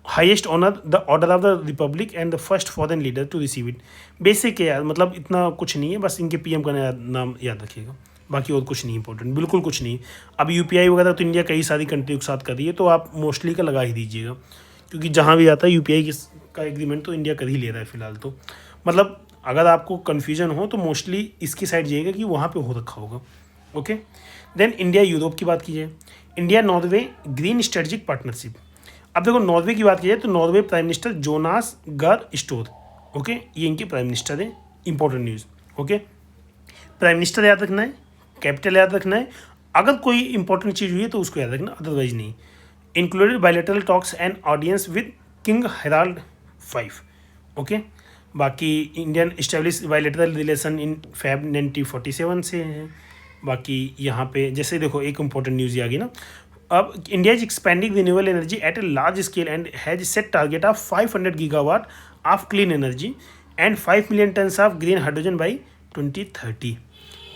Highest honour the order of the republic and the first foreign leader to receive it. Basic है यार, मतलब इतना कुछ नहीं है, बस इनके पीएम का नाम याद रखिएगा, बाकी और कुछ नहीं इंपॉर्टेंट, बिल्कुल कुछ नहीं। अब यूपीआई वगैरह तो इंडिया कई सारी कंट्री के साथ कर रही है, तो आप मोस्टली का लगा ही दीजिएगा, क्योंकि जहाँ भी आता है यूपीआई का एग्रीमेंट तो इंडिया कर ही ले रहा है फिलहाल। तो मतलब अगर आपको कन्फ्यूजन हो तो मोस्टली इसकी साइड जाइएगा कि वहाँ पे हो रखा होगा। ओके, देन इंडिया यूरोप की बात की जाए, India Norway green strategic partnership. अब देखो नॉर्वे की बात की जाए तो नॉर्वे प्राइम मिनिस्टर जोनास गार स्टोर। ओके, ये इनके प्राइम मिनिस्टर है, important news. Okay, prime minister याद रखना है, कैपिटल याद रखना है, अगर कोई इंपॉर्टेंट चीज़ हुई है तो उसको याद रखना, अदरवाइज नहीं। Included bilateral talks and audience with King Harald 5। Okay, बाकी Indian establish bilateral relation in Feb 1947 से हैं। बाकी यहाँ पे जैसे देखो एक इंपॉर्टेंट न्यूज़ आ गई ना, अब India is expanding renewable energy at a large scale and has set target of 500 gigawatt of clean energy and 5 million tons of green hydrogen by 2030।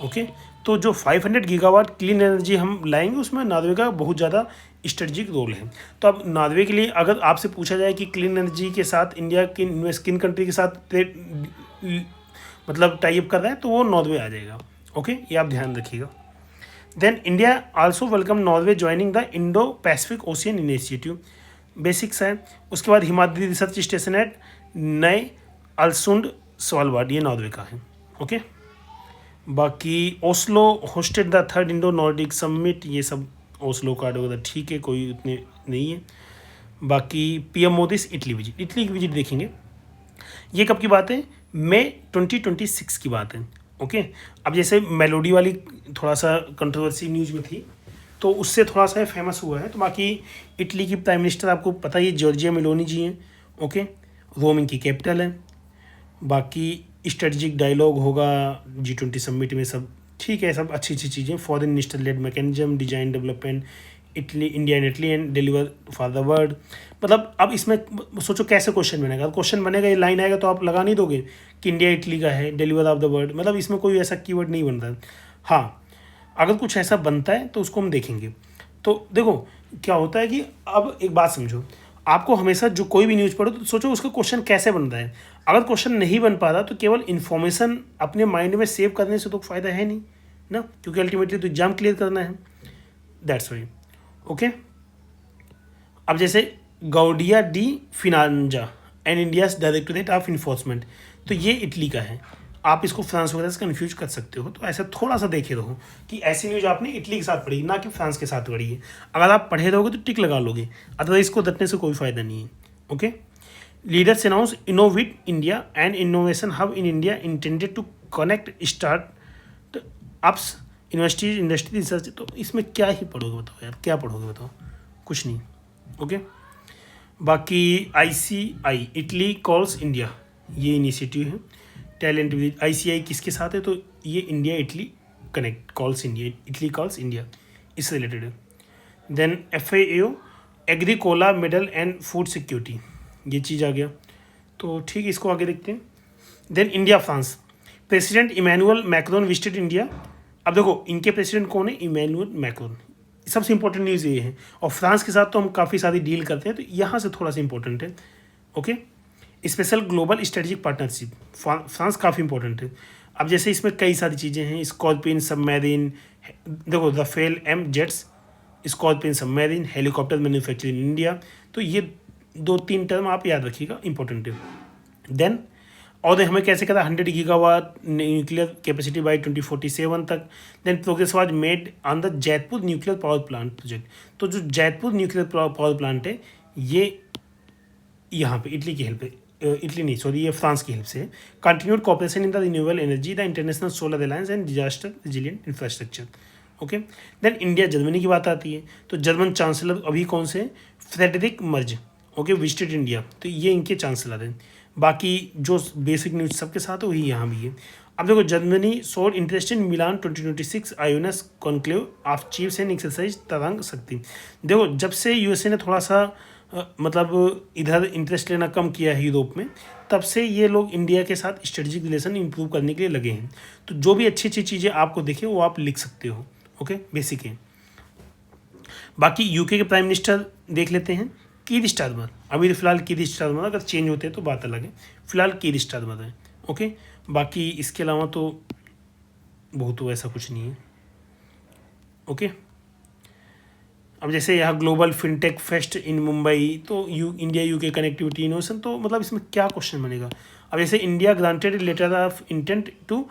Okay, तो जो 500 गीगावाट क्लीन एनर्जी हम लाएंगे उसमें नॉर्वे का बहुत ज़्यादा स्ट्रेटजिक रोल है। तो अब नॉर्वे के लिए अगर आपसे पूछा जाए कि क्लीन एनर्जी के साथ इंडिया किन कंट्री के साथ मतलब टाइप कर रहा है, तो वो नॉर्वे आ जाएगा। ओके, ये आप ध्यान रखिएगा। Then India also welcome Norway joining the Indo Pacific ocean initiative, basics है। उसके बाद हिमाद्री रिसर्च स्टेशन एट नए अलसुंड स्वालबार्ड, ये नॉर्वे का है। ओके, बाकी Oslo hosted the third Indo Nordic summit, ये सब ओस्लो कार्ड वगैरह ठीक है, कोई उतने नहीं है। बाकी पीएम मोदी इटली की विजिट देखेंगे, ये कब की बात है, मई 2026 की बात है। ओके, अब जैसे मेलोडी वाली थोड़ा सा कंट्रोवर्सी न्यूज़ में थी, तो उससे थोड़ा सा फेमस हुआ है। तो बाकी इटली की प्राइम मिनिस्टर आपको पता ही जॉर्जिया मेलोनी जी हैं। ओके, रोम इनकी कैपिटल है। बाकी स्ट्रेटजिक डायलॉग होगा G20 समिट में, सब ठीक है, सब अच्छी चीज़ें। Foreign minister led mechanism design development Italy India and Italy and deliver for the world. मतलब अब इसमें सोचो कैसे क्वेश्चन बनेगा, क्वेश्चन बनेगा ये लाइन आएगा तो आप लगा नहीं दोगे कि इंडिया इटली का है, डिलीवर ऑफ द वर्ल्ड, मतलब इसमें कोई ऐसा कीवर्ड नहीं बन रहा है। हाँ, अगर कुछ ऐसा बनता है तो उसको हम देखेंगे। तो देखो क्या होता है कि अब एक बात समझो, आपको हमेशा जो कोई भी न्यूज़ पढ़ो तो सोचो उसका क्वेश्चन कैसे बन रहा है। अगर क्वेश्चन नहीं बन पा रहा तो केवल इन्फॉर्मेशन अपने माइंड में सेव करने से तो फ़ायदा है नहीं ना, क्योंकि अल्टीमेटली तो एग्जाम क्लियर करना है, दैट्स वाई। ओके, अब जैसे Guardia di Finanza and India's directorate of enforcement, तो ये इटली का है। आप इसको फ्रांस वगैरह से कन्फ्यूज कर सकते हो, तो ऐसा थोड़ा सा देखे रहो कि ऐसी न्यूज आपने इटली के साथ पढ़ी, ना कि फ्रांस के साथ पढ़ी है। अगर आप पढ़े रहोगे तो टिक लगा लोगे, अदरवाइज इसको रटने से कोई फ़ायदा नहीं है। Okay, leaders announce innovate India and innovation hub in India intended to connect start ups universities industry research. तो इसमें क्या ही पढ़ोगे बताओ यार, क्या पढ़ोगे बताओ, कुछ नहीं। ओके, बाकी ICI इटली कॉल्स इंडिया, ये इनिशिएटिव है। टैलेंट विद ICI किसके साथ है, तो ये India Italy connect calls India, Italy calls India, इससे रिलेटेड है। Then FAO Agricola medal and food security, ये चीज़ आ गया, तो ठीक है, इसको आगे देखते हैं। Then India France, president Emmanuel Macron visited India. अब देखो इनके प्रेसिडेंट कौन है, इमैनुअल मैक्रोन, सबसे इंपॉर्टेंट न्यूज़ ये है। और फ्रांस के साथ तो हम काफ़ी सारी डील करते हैं, तो यहाँ से थोड़ा सा इंपॉर्टेंट है। Okay, special global strategic partnership, France काफ़ी इंपॉर्टेंट है। अब जैसे इसमें कई सारी चीज़ें हैं, स्कॉर्पियन सबमरीन, देखो Rafale M jets, Scorpene submarine, helicopter manufacturing India, तो ये 2-3 टर्म आप याद रखिएगा, इंपॉर्टेंट है। देन और हमें कैसे कहता है 100 गीगावाट न्यूक्लियर कैपेसिटी बाय 2047 तक। Then progress was made on the Jaitapur nuclear power plant project. तो जो जैतपुर न्यूक्लियर पावर प्लांट है ये यहाँ पे इटली की हेल्प है, इटली नहीं सॉरी ये फ्रांस की हेल्प से है। Continued cooperation in the renewable energy, the international solar alliance and disaster resilient infrastructure. Okay, then India Germany की बात आती है तो जर्मन चांसलर अभी कौन से, Friedrich Merz, okay, visited India, तो ये इनके चांसलर हैं। बाकी जो बेसिक न्यूज सबके साथ है वही यहाँ भी है। अब देखो Germany showed interest in Milan 2026 IONS conclave of chiefs and exercise Tarang Shakti. देखो जब से यूएसए ने थोड़ा सा मतलब इधर इंटरेस्ट लेना कम किया है यूरोप में, तब से ये लोग इंडिया के साथ स्ट्रेटेजिक रिलेशन इंप्रूव करने के लिए लगे हैं। तो जो भी अच्छी अच्छी चीज़ें आपको दिखे वो आप लिख सकते हो, ओके, बेसिक है। बाकी यूके के प्राइम मिनिस्टर देख लेते हैं, कीर स्टारमर। अभी तो फिलहाल कीर स्टारमर, अगर चेंज होते हैं तो बात अलग है, फिलहाल कीर स्टारमर है, ओके। बाकी इसके अलावा तो बहुत तो ऐसा कुछ नहीं है, ओके। अब जैसे यहाँ ग्लोबल फिनटेक फेस्ट इन मुंबई, तो इंडिया यूके कनेक्टिविटी इनोवेशन, तो मतलब इसमें क्या क्वेश्चन बनेगा। अब जैसे India granted letter of intent to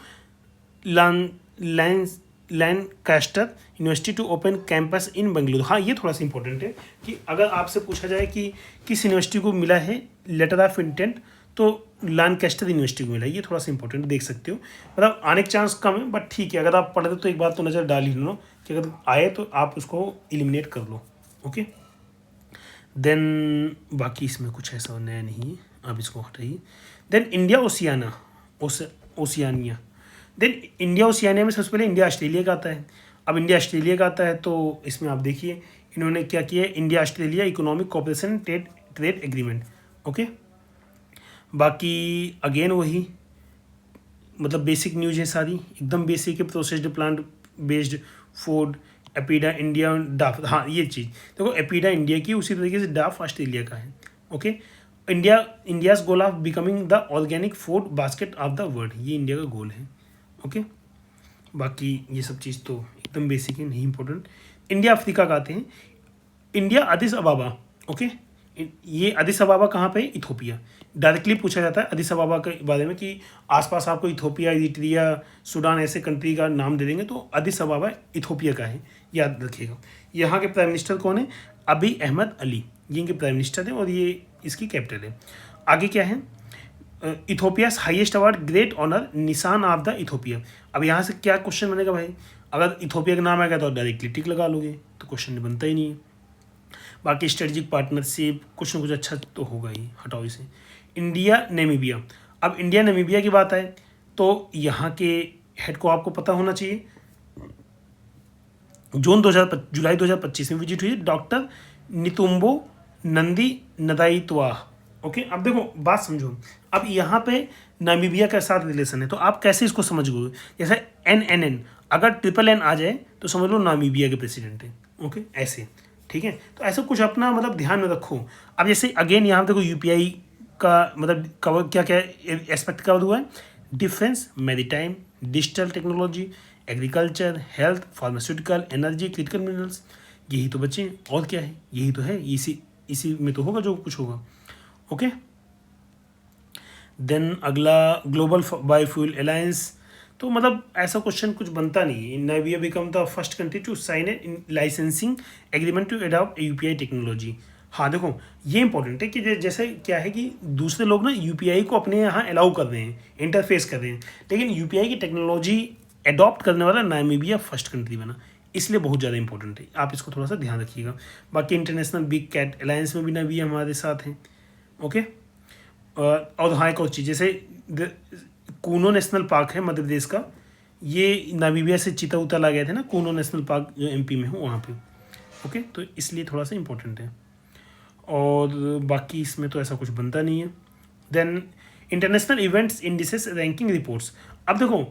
Lancaster university to open campus in Bengaluru. हाँ ये थोड़ा सा इंपॉर्टेंट है कि अगर आपसे पूछा जाए कि किस यूनिवर्सिटी को मिला है लेटर ऑफ इंटेंट, तो लैंकास्टर यूनिवर्सिटी को मिला है। ये थोड़ा सा इंपॉर्टेंट देख सकते हो, मतलब आने के चांस कम है, बट ठीक है, अगर आप पढ़ रहे तो एक बार तो नज़र डाल ही लो कि अगर आए तो आप उसको एलिमिनेट कर लो, ओके। देन बाकी इसमें कुछ ऐसा नया नहीं है, आप इसको हटाइए। Then India Oceania. Then India Oceania में सबसे पहले इंडिया ऑस्ट्रेलिया का आता है। अब इंडिया ऑस्ट्रेलिया का आता है तो इसमें आप देखिए इन्होंने क्या किया है, India Australia economic cooperation trade agreement, okay. बाकी अगेन वही मतलब बेसिक न्यूज है सारी, एकदम बेसिक है। Processed plant based food, APEDA India, डाफ, हाँ ये चीज़ देखो, एपीडा इंडिया की, उसी तरीके से डाफ ऑस्ट्रेलिया का है, okay. India's goal of becoming the organic food basket of the world, ये इंडिया का गोल है, ओके। बाकी ये सब चीज़ तो एकदम बेसिक है, नहीं इंपॉर्टेंट। इंडिया अफ्रीका का आते हैं, इंडिया अदिस अबाबा, ओके। ये अदिस अबाबा कहाँ पे, इथोपिया। डायरेक्टली पूछा जाता है अदिस अबाबा के बारे में कि आसपास आपको इथोपिया, इरिट्रिया, सूडान ऐसे कंट्री का नाम दे देंगे तो अदिस अबाबा इथोपिया का है, याद रखिएगा। यहाँ के प्राइम मिनिस्टर कौन है, अबी अहमद अली, ये इनके प्राइम मिनिस्टर हैं और ये इसकी कैपिटल है। आगे क्या है, इथोपियाज हाईएस्ट अवार्ड ग्रेट ऑनर निशान ऑफ द इथोपिया। अब यहाँ से क्या क्वेश्चन बनेगा भाई, अगर इथोपिया का नाम आएगा तो डायरेक्टली टिक लगा लोगे, तो क्वेश्चन बनता ही नहीं है। बाकी स्ट्रेटजिक पार्टनरशिप कुछ ना कुछ अच्छा तो होगा ही, हटाओ इसे। India Namibia. अब इंडिया नामीबिया की बात आए तो यहाँ के हेड को आपको पता होना चाहिए, जुलाई 2025 में विजिट हुई डॉक्टर नितुम्बो नंदी नदाइतवाह, ओके। अब देखो बात समझो, अब यहाँ पे नामीबिया के साथ रिलेशन है तो आप कैसे इसको समझोगे, जैसे NNN, अगर NNN आ जाए तो समझ लो नामीबिया के प्रेसिडेंट है, ओके, ऐसे, ठीक है। तो ऐसा कुछ अपना मतलब ध्यान में रखो। अब जैसे अगेन यहाँ देखो UPI का मतलब कवर क्या क्या एस्पेक्ट कवर हुआ है, defence, maritime, digital technology, agriculture, health, pharmaceutical, energy, critical minerals, यही तो बच्चे और क्या है, यही तो है, इसी में तो होगा जो कुछ होगा, ओके। देन अगला ग्लोबल बायोफ्यूल अलायंस, तो मतलब ऐसा क्वेश्चन कुछ बनता नहीं है। Namibia become the first country to sign a licensing agreement to adopt UPI technology. हाँ देखो ये इंपॉर्टेंट है कि जैसे क्या है कि दूसरे लोग ना UPI को अपने यहाँ अलाउ कर रहे हैं, इंटरफेस कर रहे हैं, लेकिन UPI की टेक्नोलॉजी अडॉप्ट करने वाला नामीबिया फर्स्ट कंट्री बना, इसलिए बहुत ज़्यादा इंपॉर्टेंट है, आप इसको थोड़ा सा ध्यान रखिएगा। बाकी इंटरनेशनल बिग कैट अलायंस में भी नामीबिया हमारे साथ हैं, ओके। और हाँ एक और चीज़, जैसे कूनो नेशनल पार्क है मध्य प्रदेश का, ये नामीबिया से चीता उता ला गए थे ना, कूनो नेशनल पार्क जो MP में हो वहाँ पे, ओके। तो इसलिए थोड़ा सा इंपॉर्टेंट है, और बाकी इसमें तो ऐसा कुछ बनता नहीं है। Then international events indices ranking reports. अब देखो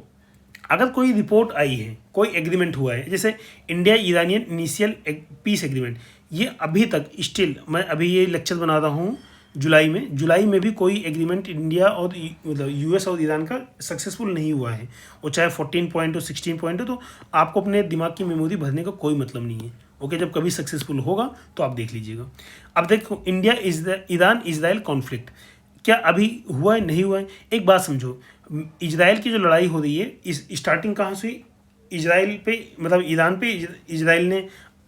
अगर कोई रिपोर्ट आई है, कोई एग्रीमेंट हुआ है, जैसे India Iranian initial piece agreement, ये अभी तक स्टिल, मैं अभी ये लेक्चर बना रहा हूँ जुलाई में भी कोई एग्रीमेंट इंडिया और मतलब US और ईरान का सक्सेसफुल नहीं हुआ है, वो चाहे 14 पॉइंट हो 16 पॉइंट हो, तो आपको अपने दिमाग की मेमोरी भरने का कोई मतलब नहीं है, ओके। जब कभी सक्सेसफुल होगा तो आप देख लीजिएगा। अब देखो इंडिया ईरान इजराइल कॉन्फ्लिक्ट, क्या अभी हुआ है, नहीं हुआ है? एक बात समझो, इजराइल की जो लड़ाई हो रही है, इस स्टार्टिंग कहाँ से हुई? इजराइल पे, मतलब ईरान पे इजराइल ने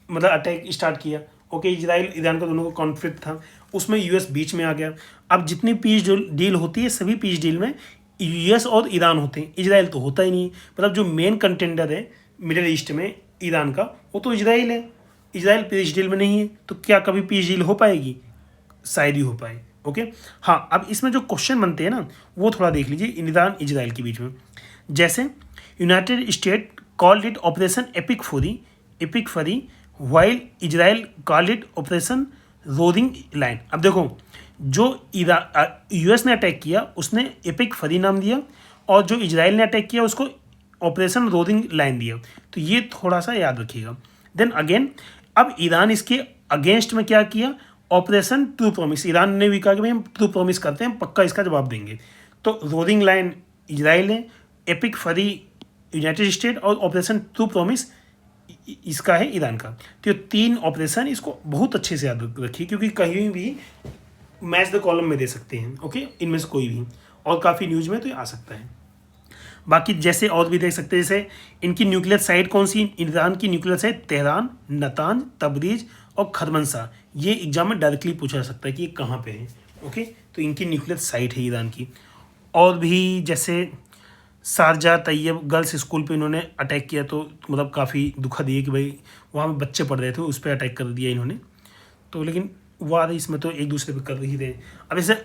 मतलब अटैक स्टार्ट किया। ओके, इजराइल ईरान का दोनों का कॉन्फ्लिक्ट था, उसमें यूएस बीच में आ गया। अब जितनी पीस डील होती है, सभी पीस डील में यूएस और ईरान होते हैं, इजराइल तो होता ही नहीं। मतलब जो मेन कंटेंडर है मिडिल ईस्ट में ईरान का, वो तो इजराइल है। इजराइल पीस डील में नहीं है, तो क्या कभी पीस डील हो पाएगी? शायद ही हो पाए। ओके, हाँ, अब इसमें जो क्वेश्चन बनते हैं ना, वो थोड़ा देख लीजिए ईरान इजराइल के बीच में। जैसे United State called it operation Epic Fury while Israel called it operation Roaring Lion. अब देखो, जो यूएस ने अटैक किया उसने एपिक फरी नाम दिया, और जो इजराइल ने अटैक किया उसको ऑपरेशन रोरिंग लाइन दिया। तो ये थोड़ा सा याद रखिएगा। देन अगेन, अब ईरान इसके अगेंस्ट में क्या किया? Operation true promise. ईरान ने भी कहा कि भाई हम ट्रू प्रॉमिस करते हैं, पक्का इसका जवाब देंगे। तो रोरिंग लाइन इजराइल है, एपिक फरी यूनाइटेड स्टेट, और ऑपरेशन ट्रू प्रॉमिस इसका है ईरान का। तो ये 3 ऑपरेशन, इसको बहुत अच्छे से याद रखिए, क्योंकि कहीं भी मैच द कॉलम में दे सकते हैं। ओके, इनमें से कोई भी, और काफ़ी न्यूज़ में तो ये आ सकता है। बाकी जैसे और भी देख सकते हैं, जैसे इनकी न्यूक्लियर साइट कौन सी? ईरान की nuclear site Tehran, Natanz, Tabriz और खरमनसा। ये एग्जाम में डायरेक्टली पूछा जा सकता है कि ये कहाँ पे है। ओके, तो इनकी न्यूक्लियर साइट है ईरान की। और भी जैसे शारजा तैयब गर्ल्स स्कूल पे इन्होंने अटैक किया, तो मतलब काफ़ी दुखद है कि भाई वहाँ पे बच्चे पढ़ रहे थे, उस पर अटैक कर दिया इन्होंने। तो लेकिन वार इसमें तो एक दूसरे पे कर ही रहे। अब जैसे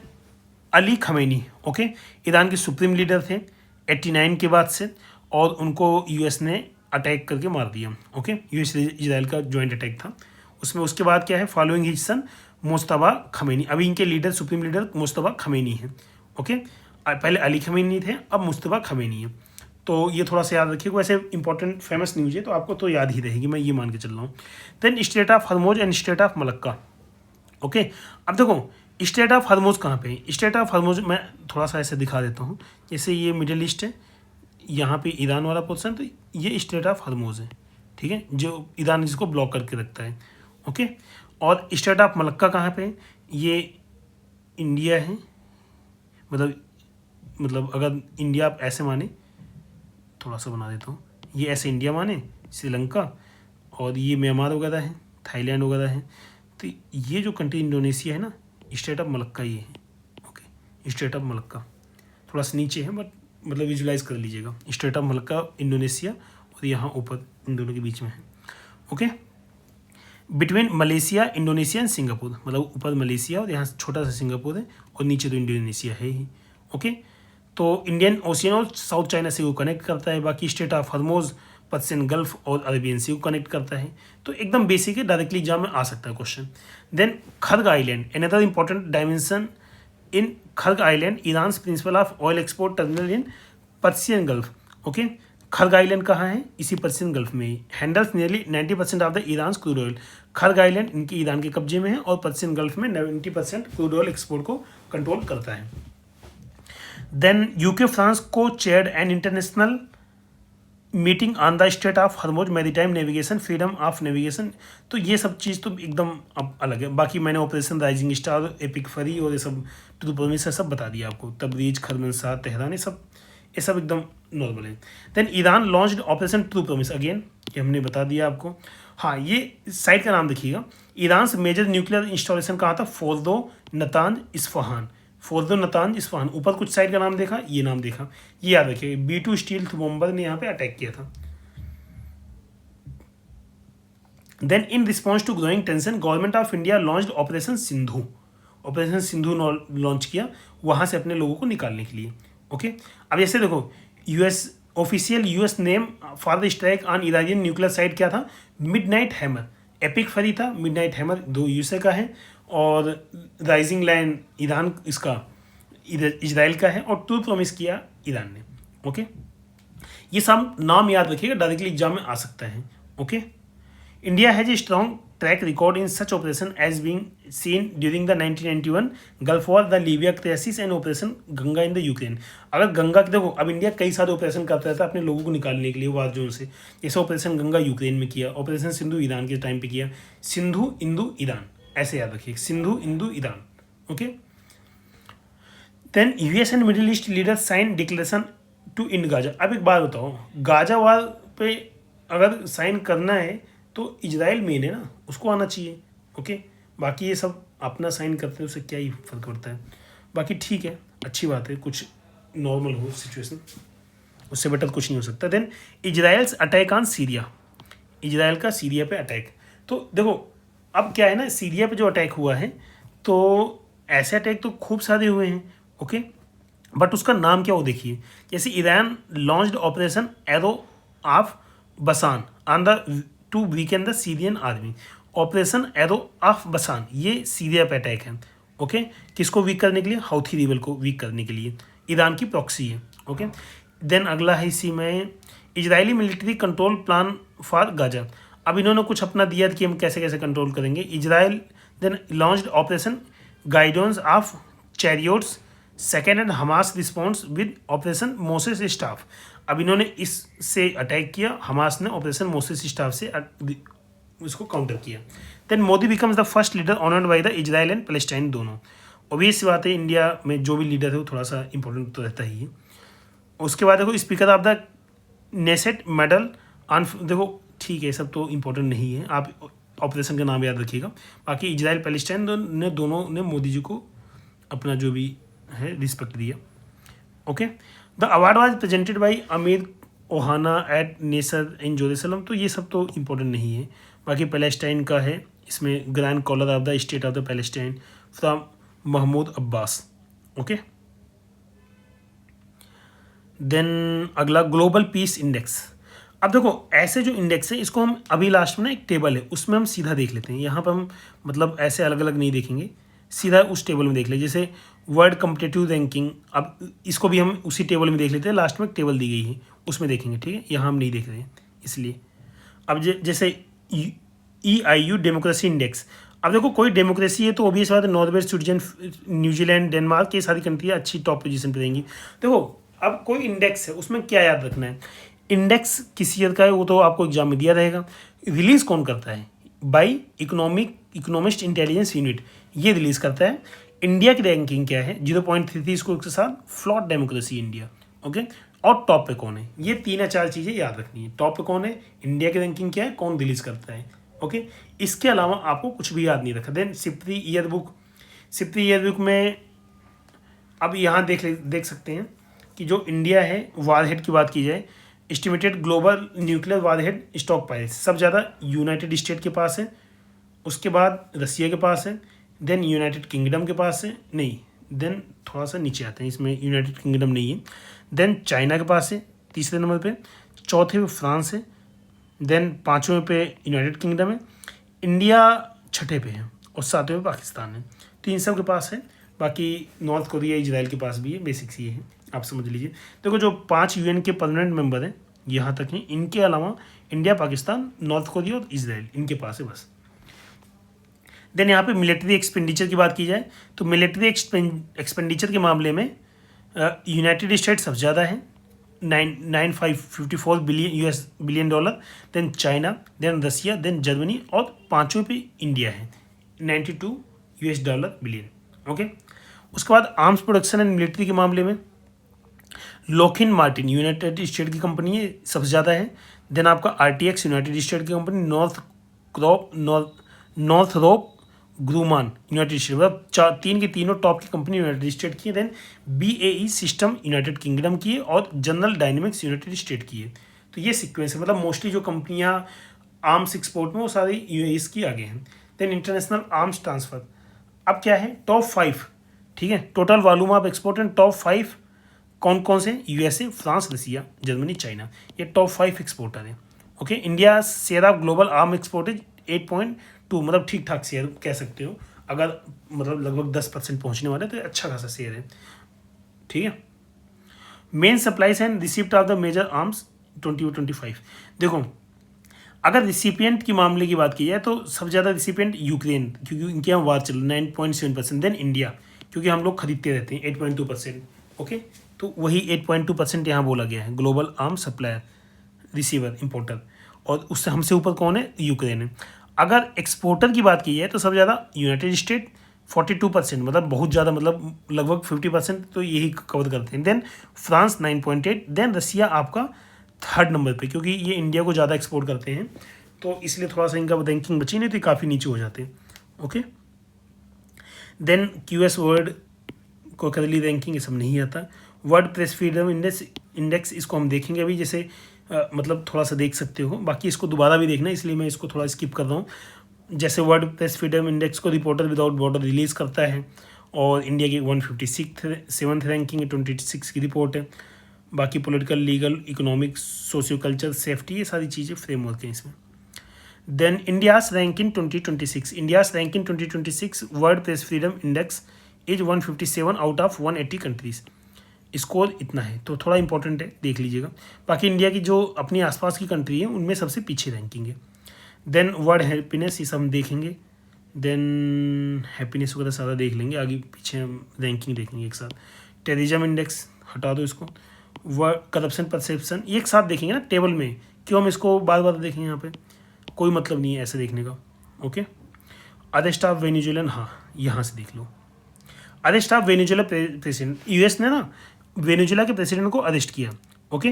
अली खमैनी, ओके, ईरान के सुप्रीम लीडर थे 89 के बाद से, और उनको यूएस ने अटैक करके मार दिया। ओके, यूएस इजराइल का जॉइंट अटैक था उसमें। उसके बाद क्या है? Following his son Mustafa Khamenei. अभी इनके leader, supreme leader Mustafa Khamenei है। ओके, पहले अली खमैनी थे, अब मुस्तफा खमैनी है। तो ये थोड़ा सा याद रखिए। वैसे इंपॉर्टेंट फेमस न्यूज़ है, तो आपको तो याद ही रहेगी, मैं ये मान के चल रहा हूँ। Then state of Hormuz and state of Malacca. Okay, अब देखो स्टेट ऑफ हरमोज कहाँ पे है? स्टेट ऑफ हरमोज मैं थोड़ा सा ऐसे दिखा देता हूँ। जैसे ये मिडिल ईस्ट है, यहाँ पे ईरान वाला पोर्सन, तो ये स्टेट ऑफ हरमोज है, ठीक है, जो ईरान जिसको ब्लॉक करके रखता है। ओके, और स्टेट ऑफ मलक्का कहाँ पे है? ये इंडिया है। मतलब अगर इंडिया आप ऐसे माने, थोड़ा सा बना देता हूँ, ये ऐसे इंडिया माने, श्रीलंका, और ये म्यांमार वगैरह है, थाईलैंड वगैरह है। तो ये जो कंट्री इंडोनेशिया है ना, स्टेट ऑफ मलक्का ये है। ओके, स्टेट ऑफ मलक्का थोड़ा सा नीचे है, बट मतलब विजुलाइज कर लीजिएगा। स्टेट ऑफ मलक्का इंडोनेशिया, और यहाँ ऊपर इन दोनों के बीच में है। Okay, between Malaysia, Indonesia and Singapore, मतलब ऊपर मलेशिया और यहाँ छोटा सा सिंगापुर है, और नीचे तो इंडोनेशिया है ही। ओके, तो इंडियन ओशियन और साउथ चाइना सी को कनेक्ट करता है। बाकी स्टेट ऑफ हरमोज पर्सियन गल्फ और अरेबियन सी को कनेक्ट करता है। तो एकदम बेसिक है, डायरेक्टली एग्जाम में आ सकता है question. Then Kharg island, another important dimension in Kharg island, Iran principal of oil export terminal in Persian Gulf. Okay, Kharg island कहाँ है? इसी पर्सियन गल्फ में ही। Handles nearly 90% of the Iran crude oil. Kharg island इनकी ईरान के कब्जे में है, और पर्सियन गल्फ में 90% क्रूड ऑयल एक्सपोर्ट को कंट्रोल करता है। Then UK France co-chaired an international meeting on the state of Hormuz maritime navigation, freedom of navigation. तो ये सब चीज़ तो एकदम अब अलग है। बाकी मैंने ऑपरेशन राइजिंग स्टार, एपिक फरी और ये सब ट्रू प्रॉमिस से सब बता दिया आपको। तबरीज, खरमनसा, तेहरान, ये सब एकदम नॉर्मल है। Then Iran launched operation true promise, again ये हमने बता दिया आपको। हाँ, ये साइट का नाम देखिएगा। ईरान से मेजर न्यूक्लियर इंस्टॉलेशन कहाँ था? Fordow, Natanz, Isfahan. Fordow, Natanz, Isfahan. ऊपर कुछ साइट का नाम देखा, ये नाम देखा, ये याद रखिए। B2 स्टील बॉम्बर ने यहाँ पे अटैक किया था। Then in response to growing tension, government of India launched operation Sindhu. Operation Sindhu launch किया, वहाँ से अपने लोगों को निकालने के लिए। ओके, अब ऐसे देखो, official US name for the strike on Iranian nuclear site क्या था? Midnight hammer. एपिक फरी था, मिडनाइट हैमर 2 यूएसए का है, और राइजिंग लाइन ईरान इसका इजराइल का है, और ट्रू प्रॉमिस किया ईरान ने। ओके, ये सब नाम याद रखिएगा, डायरेक्टली एग्जाम में आ सकता है। Okay, India has a strong track record in such operation as being seen during the 1991 gulf war, the Libya crisis and operation Ganga in the Ukraine. अगर गंगा के देखो, अब इंडिया कई सारे ऑपरेशन करता रहता है अपने लोगों को निकालने के लिए वार जोन से। जैसे ऑपरेशन गंगा यूक्रेन में किया, ऑपरेशन सिंधु ईरान के टाइम पे किया। सिंधु, इंदु, ईरान, ऐसे याद रखिए, Sindhu, Indu, Iran. Okay, then US and middle east leaders sign declaration to end Gaza. अब एक बात बताओ, गाजा वार पे अगर साइन करना है तो इजराइल मेन है ना, उसको आना चाहिए। ओके, बाकी ये सब अपना साइन करते हैं, उससे क्या ही फर्क पड़ता है। बाकी ठीक है, अच्छी बात है, कुछ नॉर्मल हो सिचुएशन, उससे बेटर कुछ नहीं हो सकता। Then Israel's attack on Syria, Israel का सीरिया पे अटैक। तो देखो अब क्या है ना, सीरिया पे जो अटैक हुआ है, तो ऐसे अटैक तो खूब सारे हुए हैं। ओके, बट उसका नाम क्या वो देखिए, जैसे Iran launched operation Arrow of Bashan on the two weekend the Syrian army. Operation Arrow of Bashan, ये सीरिया पे अटैक है। ओके, किसको वीक करने के लिए, हाउथी रिबल को वीक करने के लिए, ईरान की प्रॉक्सी है। ओके, देन अगला है इसी में Israeli military control plan for Gaza. अब इन्होंने कुछ अपना दिया कि हम कैसे कैसे कंट्रोल करेंगे। Israel then launched operation guidance of chariots second and Hamas response with operation Moses staff. अब इन्होंने इससे अटैक किया, हमास ने ऑपरेशन मोसेस स्टाफ से उसको काउंटर किया। Then Modi becomes the first leader honoured by the Israel and Palestine दोनों। ऑब्वियस बात है, इंडिया में जो भी लीडर है वो थोड़ा सा इंपॉर्टेंट तो रहता ही है। उसके बाद देखो speaker of the Knesset medal on, देखो ठीक है सब तो इम्पोर्टेंट नहीं है, आप ऑपरेशन का नाम याद रखिएगा। बाकी इजराइल पैलेस्टाइन दोनों ने मोदी जी को अपना जो भी है रिस्पेक्ट दिया। Okay, the award was presented by Amir Ohana at Knesset in Jerusalem. तो ये सब तो इम्पोर्टेंट नहीं है। बाकी पैलेस्टाइन का है, इसमें grand collar of the state of the Palestine from Mahmoud Abbas. Okay, then अगला ग्लोबल पीस इंडेक्स। अब देखो ऐसे जो इंडेक्स है, इसको हम अभी लास्ट में ना एक टेबल है उसमें हम सीधा देख लेते हैं। यहाँ पर हम मतलब ऐसे अलग अलग नहीं देखेंगे, सीधा उस टेबल में देख ले। जैसे वर्ल्ड कम्पिटिटिव रैंकिंग, अब इसको भी हम उसी टेबल में देख लेते हैं, लास्ट में एक टेबल दी गई है उसमें देखेंगे। ठीक है, यहाँ हम नहीं देख रहे हैं इसलिए। अब जैसे EIU डेमोक्रेसी इंडेक्स। अब देखो कोई डेमोक्रेसी है तो ऑब्वियस बात है नॉर्वे, स्विट्जरलैंड, न्यूजीलैंड, डेनमार्क, ये सारी कंट्री अच्छी टॉप पोजीशन पे रहेंगी। देखो अब कोई इंडेक्स है, उसमें क्या याद रखना है, इंडेक्स किस ईयर का है वो तो आपको एग्जाम में दिया रहेगा। रिलीज कौन करता है, बाई इकोनॉमिस्ट इंटेलिजेंस यूनिट, ये रिलीज करता है। इंडिया की रैंकिंग क्या है, 0.33 स्कोर के साथ फ्लॉट डेमोक्रेसी इंडिया। ओके, और टॉप पे कौन है, ये 3 या 4 चीज़ें याद रखनी है। टॉप पे कौन है, इंडिया की रैंकिंग क्या है, कौन रिलीज करता है। ओके, इसके अलावा आपको कुछ भी याद नहीं रखा। देन सिप्री ईयर बुक में अब यहाँ देख सकते हैं कि जो इंडिया है वारहेड की बात की जाए, estimated global nuclear warhead stock price सब ज़्यादा यूनाइटेड स्टेट के पास है, उसके बाद रसिया के पास है, देन यूनाइटेड किंगडम के पास है, नहीं देन थोड़ा सा नीचे आते हैं, इसमें यूनाइटेड किंगडम नहीं है, देन चाइना के पास है तीसरे नंबर पे, चौथे पे फ्रांस है, देन पाँचवें पे यूनाइटेड किंगडम है, इंडिया छठे पे है और सातवें पे पाकिस्तान है। तो इन सब के पास है। बाकी नॉर्थ कोरिया इजराइल के पास भी है, बेसिक्स ये है, आप समझ लीजिए। देखो जो 5 UN के परमानेंट मेंबर हैं यहाँ तक हैं, इनके अलावा इंडिया, पाकिस्तान, नॉर्थ कोरिया और इजराइल इनके पास है बस। देन यहाँ पे मिलिट्री एक्सपेंडिचर की बात की जाए तो मिलिट्री एक्सपेंडिचर के मामले में यूनाइटेड स्टेट्स सबसे ज़्यादा है, 9,554 billion dollar, then China, then Russia, then Germany और पाँचवें पे इंडिया है, $92 बिलियन। ओके, उसके बाद आर्म्स प्रोडक्शन एंड मिलिट्री के मामले में लॉकहीड मार्टिन यूनाइटेड स्टेट की कंपनी है, सबसे ज़्यादा है। देन आपका RTX यूनाइटेड स्टेट की कंपनी, नॉर्थरोप ग्रूमान यूनाइटेड स्टेट, मतलब 3 की तीनों टॉप की कंपनी यूनाइटेड स्टेट की है। Then BAE system United Kingdom की है और जनरल डायनेमिक्स यूनाइटेड स्टेट की है। तो ये सीक्वेंस है, मतलब मोस्टली जो कंपनियां आर्म्स एक्सपोर्ट में वो सारी UAE की आगे हैं। देन इंटरनेशनल आर्म्स ट्रांसफर, अब क्या है टॉप 5, ठीक है, total volume of export and top 5 कौन कौन से, USA, फ्रांस, रसिया, जर्मनी, चाइना, ये टॉप 5 एक्सपोर्टर हैं। Okay, India share of global arm export is 8.2, मतलब ठीक ठाक शेयर कह सकते हो, अगर मतलब लगभग 10% पहुंचने वाले तो अच्छा खासा शेयर है। ठीक है, main supplies and receipt of the major arms 2025। देखो अगर रिसिपिएंट की मामले की बात की जाए तो सबसे ज़्यादा रिसिपिएंट यूक्रेन, क्योंकि इनके यहाँ वार चल 9.7%, देन इंडिया क्योंकि हम लोग खरीदते रहते हैं 8.2%। ओके, तो वही 8.2% यहाँ बोला गया है, global arm supplier, receiver, importer, और उससे हमसे ऊपर कौन है, यूक्रेन है। अगर एक्सपोर्टर की बात की जाए तो सबसे ज़्यादा यूनाइटेड स्टेट, 42%, मतलब बहुत ज़्यादा, मतलब लगभग 50% तो यही कवर करते हैं। देन फ्रांस 9.8, देन रसिया आपका थर्ड नंबर पे, क्योंकि ये इंडिया को ज़्यादा एक्सपोर्ट करते हैं तो इसलिए थोड़ा सा इनका रैंकिंग बची, नहीं तो काफ़ी नीचे हो जाते हैं। Okay, then QS world quarterly ranking, ये सब नहीं आता। वर्ल्ड प्रेस फ्रीडम इंडेक्स इसको हम देखेंगे अभी, जैसे मतलब थोड़ा सा देख सकते हो, बाकी इसको दोबारा भी देखना, इसलिए मैं इसको थोड़ा स्किप कर रहा हूँ। जैसे वर्ल्ड प्रेस फ्रीडम इंडेक्स को रिपोर्टर विदाउट बॉर्डर रिलीज़ करता है, और इंडिया की 157th रैंकिंग है, 26 की रिपोर्ट है। बाकी political, legal, economic, socio culture, safety, ये सारी चीज़ें फ्रेमवर्क हैं इसमें। Then India's rank in 2026, India's rank in 2026 world press freedom index is 157 out of 180 countries. Score इतना है, तो थोड़ा इंपॉर्टेंट है, देख लीजिएगा। बाकी इंडिया की जो अपनी आसपास की कंट्री है उनमें सबसे पीछे रैंकिंग है। देन वर्ल्ड हैप्पीनेस, ये सब हम देखेंगे। देन हैप्पीनेस वगैरह सारा देख लेंगे, आगे पीछे हम रैंकिंग देखेंगे एक साथ। टेररिज्म इंडेक्स हटा दो इसको। वर्ल्ड करप्शन परसेप्शन, ये एक साथ देखेंगे ना टेबल में, क्यों हम इसको बार बार देखेंगे, यहाँ पे कोई मतलब नहीं है ऐसे देखने का। ओके, अरेस्ट ऑफ वेनेजुएलन, हाँ यहाँ से देख लो। Arrest of Venezuela president, US ने ना वेनेजुएला के प्रेसिडेंट को अरेस्ट किया। ओके,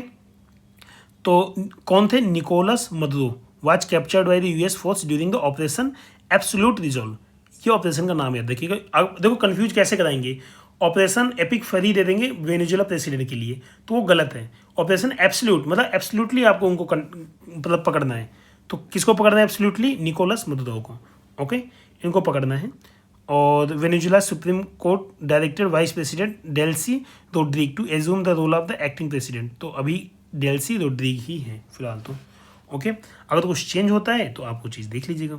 तो कौन थे? Nicolas Maduro was captured by the US force during the operation Absolute Resolve. ये ऑपरेशन का नाम याद देखिएगा। अब देखो कंफ्यूज कैसे कराएंगे, ऑपरेशन एपिक फरी दे देंगे वेनेजुएला प्रेसिडेंट के लिए, तो वो गलत है। ऑपरेशन एब्सोल्यूट मतलब एब्सोल्युटली आपको उनको मतलब पकड़ना है, तो किसको पकड़ना है? एब्सोल्युटली निकोलस मदुरो को। ओके, इनको पकड़ना है। और Venezuela supreme court directed vice president Delcy Rodriguez to assume the role of the acting president. तो अभी डेल्सी रोड्रिग ही है फिलहाल तो। ओके, अगर तो कुछ चेंज होता है तो आप वो चीज़ देख लीजिएगा।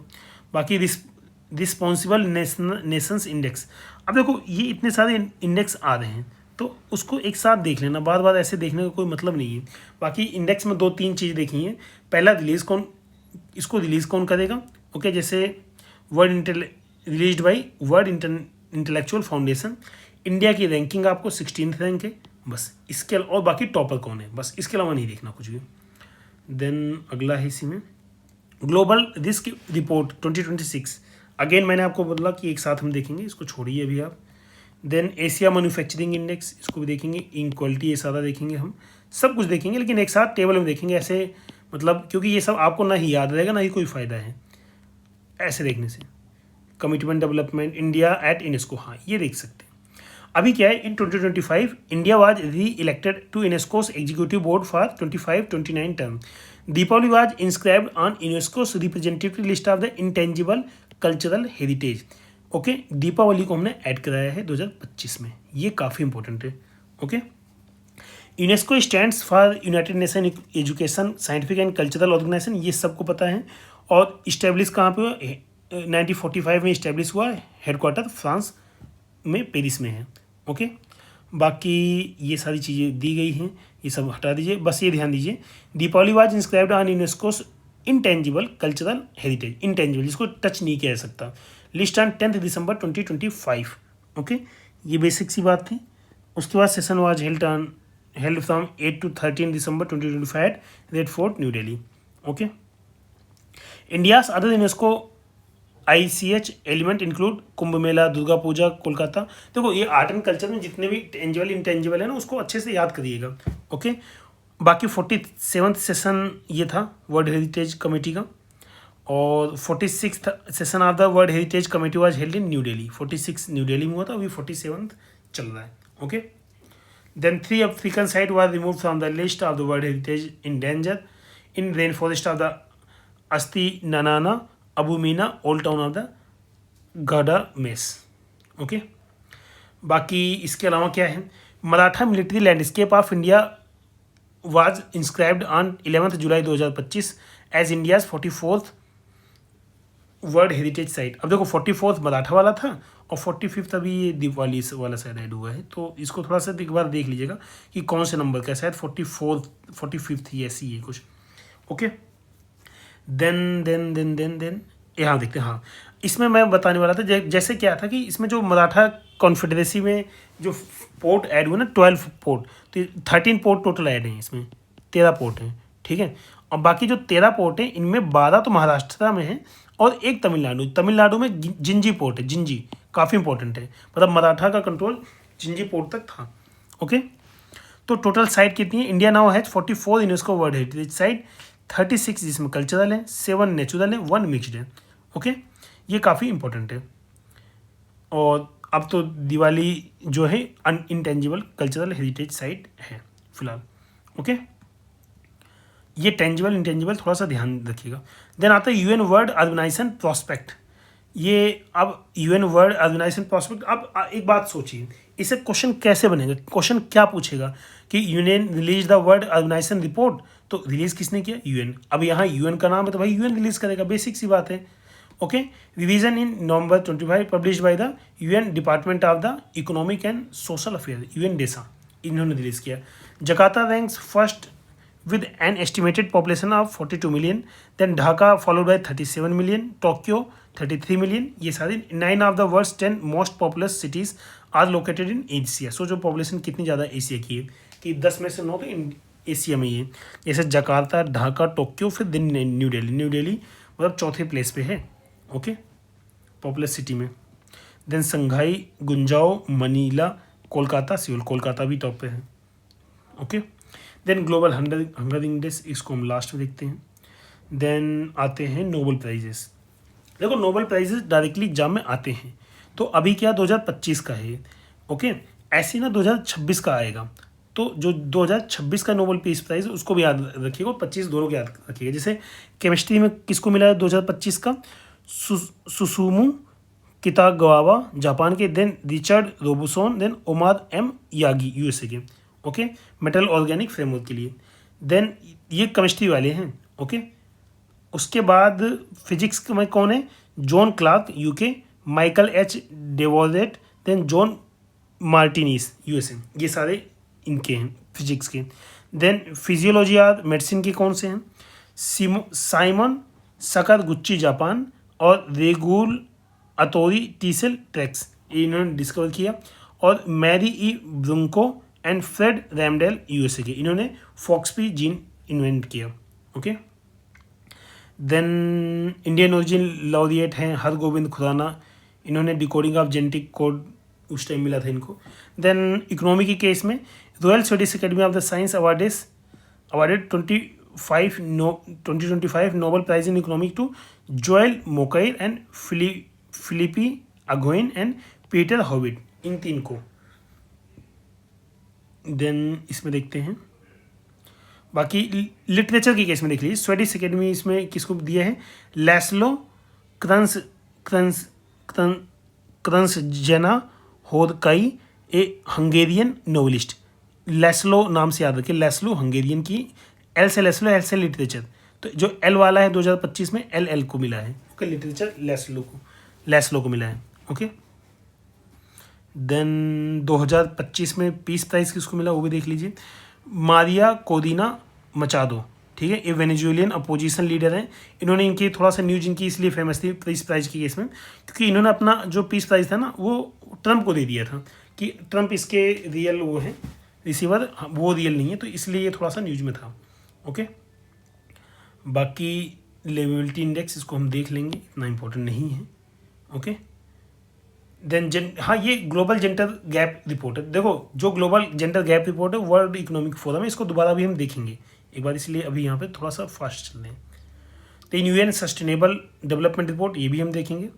बाकी रिस्पॉन्सिबल नेशंस इंडेक्स, अब देखो ये इतने सारे इंडेक्स आ रहे हैं तो उसको एक साथ देख लेना, बार बार ऐसे देखने का कोई मतलब नहीं है। बाकी इंडेक्स में 2-3 चीज़ देखी हैं। पहला इसको रिलीज़ कौन करेगा? ओके, जैसे released by world intellectual foundation. India की रैंकिंग आपको 16th रैंक है, बस इसके और बाकी टॉपर कौन है, बस इसके अलावा नहीं देखना कुछ भी। देन अगला है इसी में ग्लोबल रिस्क रिपोर्ट 2026। अगेन मैंने आपको बोला कि एक साथ हम देखेंगे, इसको छोड़िए अभी आप। देन एशिया मैन्युफैक्चरिंग इंडेक्स, इसको भी देखेंगे। इनक्वालिटी, ये सारा देखेंगे, हम सब कुछ देखेंगे, लेकिन एक साथ टेबल में देखेंगे ऐसे, मतलब क्योंकि ये सब आपको ना ही याद रहेगा ना ही कोई फ़ायदा है ऐसे देखने से। Commitment development India at UNESCO, हाँ ये देख सकते हैं। अभी क्या है, in 2025 India was re elected to UNESCO's executive board for 25-29 term. Deepavali was inscribed on UNESCO's representative list of the intangible cultural heritage. Okay, Deepavali को हमने ऐड कराया है 2025 में, ये काफ़ी इंपॉर्टेंट है। Okay, UNESCO stands for united nation education scientific and cultural organization, ये सबको पता है। और इस्टेब्लिश कहाँ पे हुआ? 1945 में इस्टेब्लिश हुआ है। हेडक्वार्टर फ्रांस में, पेरिस में है। ओके, बाकी ये सारी चीज़ें दी गई हैं, ये सब हटा दीजिए, बस ये ध्यान दीजिए। Deepavali was inscribed on UNESCO's intangible cultural heritage, intangible जिसको टच नहीं किया जा सकता। List on 10 December 2025। ओके, ये बेसिक सी बात थी। उसके बाद session was held from 8 to 13 December 2025 at Red Fort New Delhi. Okay, India's other UNESCO ICH element include Kumbh Mela, Durga Puja, Kolkata. देखो ये आर्ट एंड कल्चर में जितने भी टेंजिबल इंटेंजिबल है ना, उसको अच्छे से याद करिएगा। ओके, बाकी 47th सेशन ये था वर्ल्ड हेरिटेज कमेटी का, और 46th session of the world heritage committee was held in New Delhi. 46 New Delhi में हुआ था, अभी 47th चल रहा है। Okay, then 3 African site was remove from the list of the world heritage in danger in rain forest of the अस्ती नानाना Abu Mena old town of the Ghadames. Okay, बाकी इसके अलावा क्या है, Maratha military landscape of India was inscribed on 11 July 2025 as India's 44th world heritage site. अब देखो 44th मराठा वाला था और 45th अभी ये दिवाली वाला साइड ऐड हुआ है, तो इसको थोड़ा सा एक बार देख लीजिएगा कि कौन से नंबर का, शायद 45th ही ऐसी है कुछ। ओके, देन यहाँ देखते हैं। हाँ, इसमें मैं बताने वाला था जैसे क्या था कि इसमें जो मराठा कॉन्फेडरेसी में जो पोर्ट ऐड हुए ना 12 पोर्ट, तो 13 पोर्ट टोटल ऐड हैं, इसमें 13 पोर्ट हैं। ठीक है, और बाकी जो 13 पोर्ट हैं इनमें 12 तो महाराष्ट्र में है और एक तमिलनाडु में जिंजी पोर्ट है, जिंजी काफ़ी इंपॉर्टेंट है, मतलब मराठा का कंट्रोल जिंजी पोर्ट तक था। ओके, तो टोटल साइट कितनी है? India now has 44 UNESCO world heritage site, 36 जिसमें कल्चरल है, 7 नेचुरल है, 1 मिक्सड है। ओके, ये काफ़ी इंपॉर्टेंट है। और अब तो दिवाली जो है इनटेंजिबल कल्चरल हेरिटेज साइट है फिलहाल। ओके, ये टेंजिबल इंटेंजिबल थोड़ा सा ध्यान रखिएगा। देन आता है यूएन वर्ल्ड ऑर्गेनाइजेशन प्रोस्पेक्ट। ये अब यूएन वर्ल्ड ऑर्गेनाइजेशन प्रोस्पेक्ट, अब एक बात सोचिए, इसे क्वेश्चन कैसे बनेगा? क्वेश्चन क्या पूछेगा कि UN release the world organization report, तो रिलीज किसने किया? यूएन। अब यहाँ यूएन का नाम है तो भाई यूएन रिलीज करेगा, बेसिक सी बात है। Okay, revision in November 25 publish by the UN department of the economic and social affair, UN DESA, इन्होंने रिलीज किया। Jakarta ranks first with an estimated population of 42 million, then Dhaka followed by 37 million, Tokyo 33 million। ये सारी 9 of the world's 10 most populous cities are located in Asia। सो जो पॉपुलेशन कितनी ज़्यादा एशिया की है कि 10 में से 9 तो एशिया में ही है, जैसे जकार्ता, ढाका, टोक्यो, फिर दिन न्यू दिल्ली। न्यू दिल्ली मतलब चौथे प्लेस पे है। ओके, पॉपुलस सिटी में। Then Shanghai, Guangzhou, Manila, Kolkata, Seoul, Kolkata भी टॉप पे है। Okay, then global hunger index, इसको हम लास्ट में देखते हैं। देन आते हैं नोबल प्राइजेस। देखो नोबल प्राइजेस डायरेक्टली एग्जाम में आते हैं, तो अभी क्या 2025 का है। ओके, ऐसे ना 2026 का आएगा, तो जो 2026 का नोबल पीस प्राइज उसको भी याद रखिएगा, 25 दोनों को याद रखिएगा। जैसे केमिस्ट्री में किसको मिला है 2025 का? सुसुमु कितागावा जापान के, then Richard Robson, then Omar M Yaghi USA के। ओके, मेटल ऑर्गेनिक फ्रेमवर्क के लिए। देन ये केमिस्ट्री वाले हैं। ओके, उसके बाद फिजिक्स में कौन है? John Clarke UK, Michael H Devoret, then John Martinis USA. ये सारे इनके हैं फिजिक्स के। देन फिजियोलॉजी और मेडिसिन के कौन से हैं? साइमन सकागुची जापान, और रेगुल अतोरी टीसेल ट्रैक्स, इन्होंने डिस्कवर किया। और Mary E Brunkow and Fred Ramsdell USA के, इन्होंने फॉक्सपी जीन इन्वेंट किया। Okay, then Indian origin laureate हैं हरगोविंद खुराना, इन्होंने डिकोडिंग ऑफ जेनेटिक कोड उस टाइम मिला था इनको। देन इकोनॉमी के केस में Royal Swedish Academy of the science awarded 2025 Nobel prize in economic to Joel Mokyr and Philippe Aghion and Peter Howitt, इन 3 को। देन इसमें देखते हैं बाकी लिटरेचर के केस में देख लीजिए, स्वीडिश अकेडमी इसमें किसको दिया है? लैस्लो क्रंसजेना होदकाई, ए हंगेरियन नोवेलिस्ट। लैस्लो नाम से याद रखिए, लैस्लो हंगेरियन की, एल से लैस्लो, एल से लिटरेचर, तो जो एल वाला है 2025 में एल को मिला है। ओके, लिटरेचर लैस्लो को मिला है। ओके, देन 2025 में पीस प्राइज किसको मिला वो भी देख लीजिए, मारिया कोदिना मचादो। ठीक है, ये वेनेजुएलियन अपोजिशन लीडर हैं। इन्होंने इनकी थोड़ा सा न्यूज इनकी इसलिए फेमस थी पीस प्राइज के केस में, क्योंकि इन्होंने अपना जो पीस प्राइज था ना वो ट्रम्प को दे दिया था कि ट्रम्प इसके रियल वो है रिसीवर, वो रियल नहीं है, तो इसलिए ये थोड़ा सा न्यूज में था। ओके, बाकी लिविबिलिटी इंडेक्स इसको हम देख लेंगे, इतना इंपॉर्टेंट नहीं है। ओके, देन हाँ, ये ग्लोबल जेंडर गैप रिपोर्ट है। देखो जो ग्लोबल जेंडर गैप रिपोर्ट है वर्ल्ड इकोनॉमिक फोरम है, इसको दोबारा भी हम देखेंगे एक बार, इसलिए अभी यहाँ पे थोड़ा सा फास्ट चल रहे हैं। तो यूएन सस्टेनेबल डेवलपमेंट रिपोर्ट, ये भी हम देखेंगे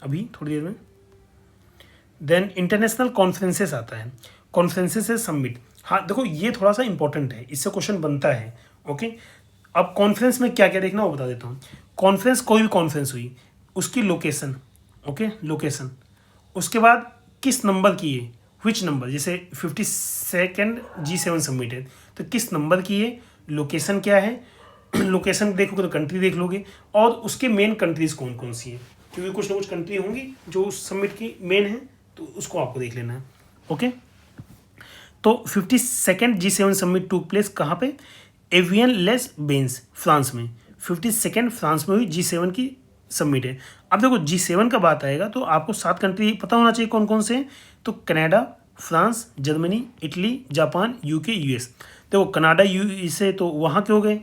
अभी थोड़ी देर में। देन इंटरनेशनल कॉन्फ्रेंसेस आता है, कॉन्फ्रेंसेस है समिट। हाँ देखो ये थोड़ा सा इंपॉर्टेंट है, इससे क्वेश्चन बनता है। ओके, अब कॉन्फ्रेंस में क्या क्या देखना वो बता देता हूँ। कॉन्फ्रेंस, कोई भी कॉन्फ्रेंस हुई उसकी लोकेशन। ओके, लोकेशन, उसके बाद किस नंबर की है, विच नंबर, जैसे 52nd G7 समिट है तो किस नंबर की है, लोकेशन क्या है, लोकेशन देखोगे तो कंट्री देख लोगे, और उसके मेन कंट्रीज कौन कौन सी है, क्योंकि कुछ ना कुछ कंट्री होंगी जो उस समिट की मेन है, तो उसको आपको देख लेना है। ओके, तो 52nd G7 समिट टूक प्लेस कहाँ पे? एवियन लेस बेंस, फ्रांस में। 52nd फ्रांस में हुई G7 की समिट है। अब देखो G7 का बात आएगा तो आपको 7 कंट्री पता होना चाहिए कौन कौन से हैं, तो Canada, France, Germany, Italy, Japan, UK, US. देखो कनाडा यूएसए तो वहाँ के हो गए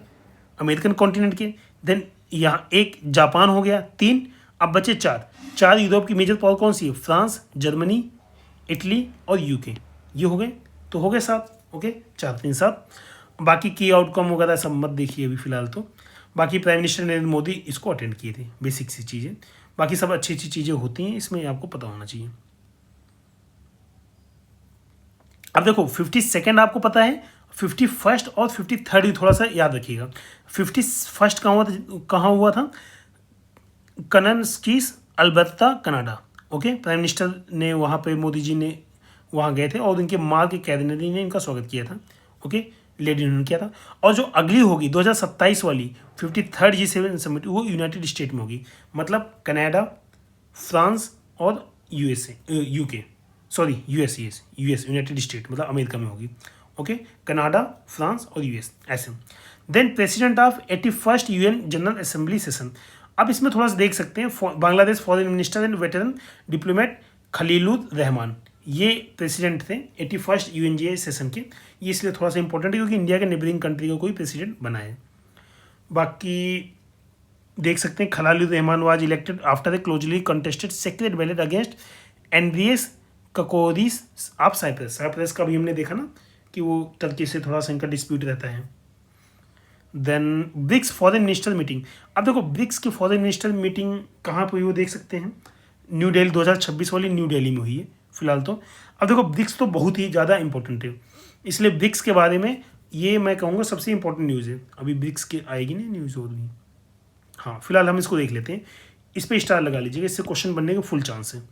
अमेरिकन कॉन्टिनेंट के। देन यहाँ एक जापान हो गया, 3, अब बचे 4, 4 यूरोप की मेजर पावर कौन सी है? फ्रांस, जर्मनी, इटली और यूके। ये हो गए, तो हो गए 7। ओके, 4 3 7। बाकी की आउटकम वगैरह सब मत देखिए अभी फिलहाल तो। बाकी प्राइम मिनिस्टर नरेंद्र मोदी इसको अटेंड किए थे, बेसिक सी चीज़ें। बाकी सब अच्छी अच्छी चीज़ें होती हैं, इसमें आपको पता होना चाहिए। अब देखो 52nd आपको पता है, 51st और 53rd थोड़ा सा याद रखिएगा। 51st कहाँ हुआ था? Kananaskis, Alberta, Canada. Okay, prime minister ने वहाँ पे, मोदी जी ने वहाँ गए थे और उनके माँ के कैबिनेट ने इनका स्वागत किया था। ओके, लेडी ने किया था। और जो अगली होगी 2027 वाली 53rd G7 समिट, वो यूनाइटेड स्टेट में होगी। मतलब कनाडा, फ्रांस और USA, UK, sorry US, US United State मतलब अमेरिका में होगी। ओके, कनाडा, फ्रांस और यूएस ऐसे। Then president of 81st UN general assembly session. अब इसमें थोड़ा सा देख सकते हैं, Bangladesh foreign minister and veteran diplomat Khalilur Rahman, ये प्रेसिडेंट थे 81st UNGA सेशन के। ये इसलिए थोड़ा सा इंपॉर्टेंट है क्योंकि इंडिया के नेबरिंग कंट्री का कोई प्रेसिडेंट बना है। बाकी देख सकते हैं, Khalilur Rahman was elected after the closely contested secret ballot against Andreas Kakouris of Cyprus. Cyprus का भी हमने देखा ना कि वो टर्की से थोड़ा सा इनका डिस्प्यूट रहता है। Then BRICS foreign minister meeting. अब देखो ब्रिक्स की फॉरेन मिनिस्टर मीटिंग कहाँ पर हुई वो देख सकते हैं, न्यू दिल्ली 2026 वाली न्यू दिल्ली में हुई है फिलहाल तो। अब देखो ब्रिक्स तो बहुत ही ज़्यादा इंपॉर्टेंट है, इसलिए ब्रिक्स के बारे में ये मैं कहूँगा सबसे इंपॉर्टेंट न्यूज़ है। अभी ब्रिक्स की आएगी नहीं न्यूज़ और भी, हाँ फिलहाल हम इसको देख लेते हैं। इस पर स्टार लगा लीजिएगा, इससे क्वेश्चन बनने के फुल चांस है।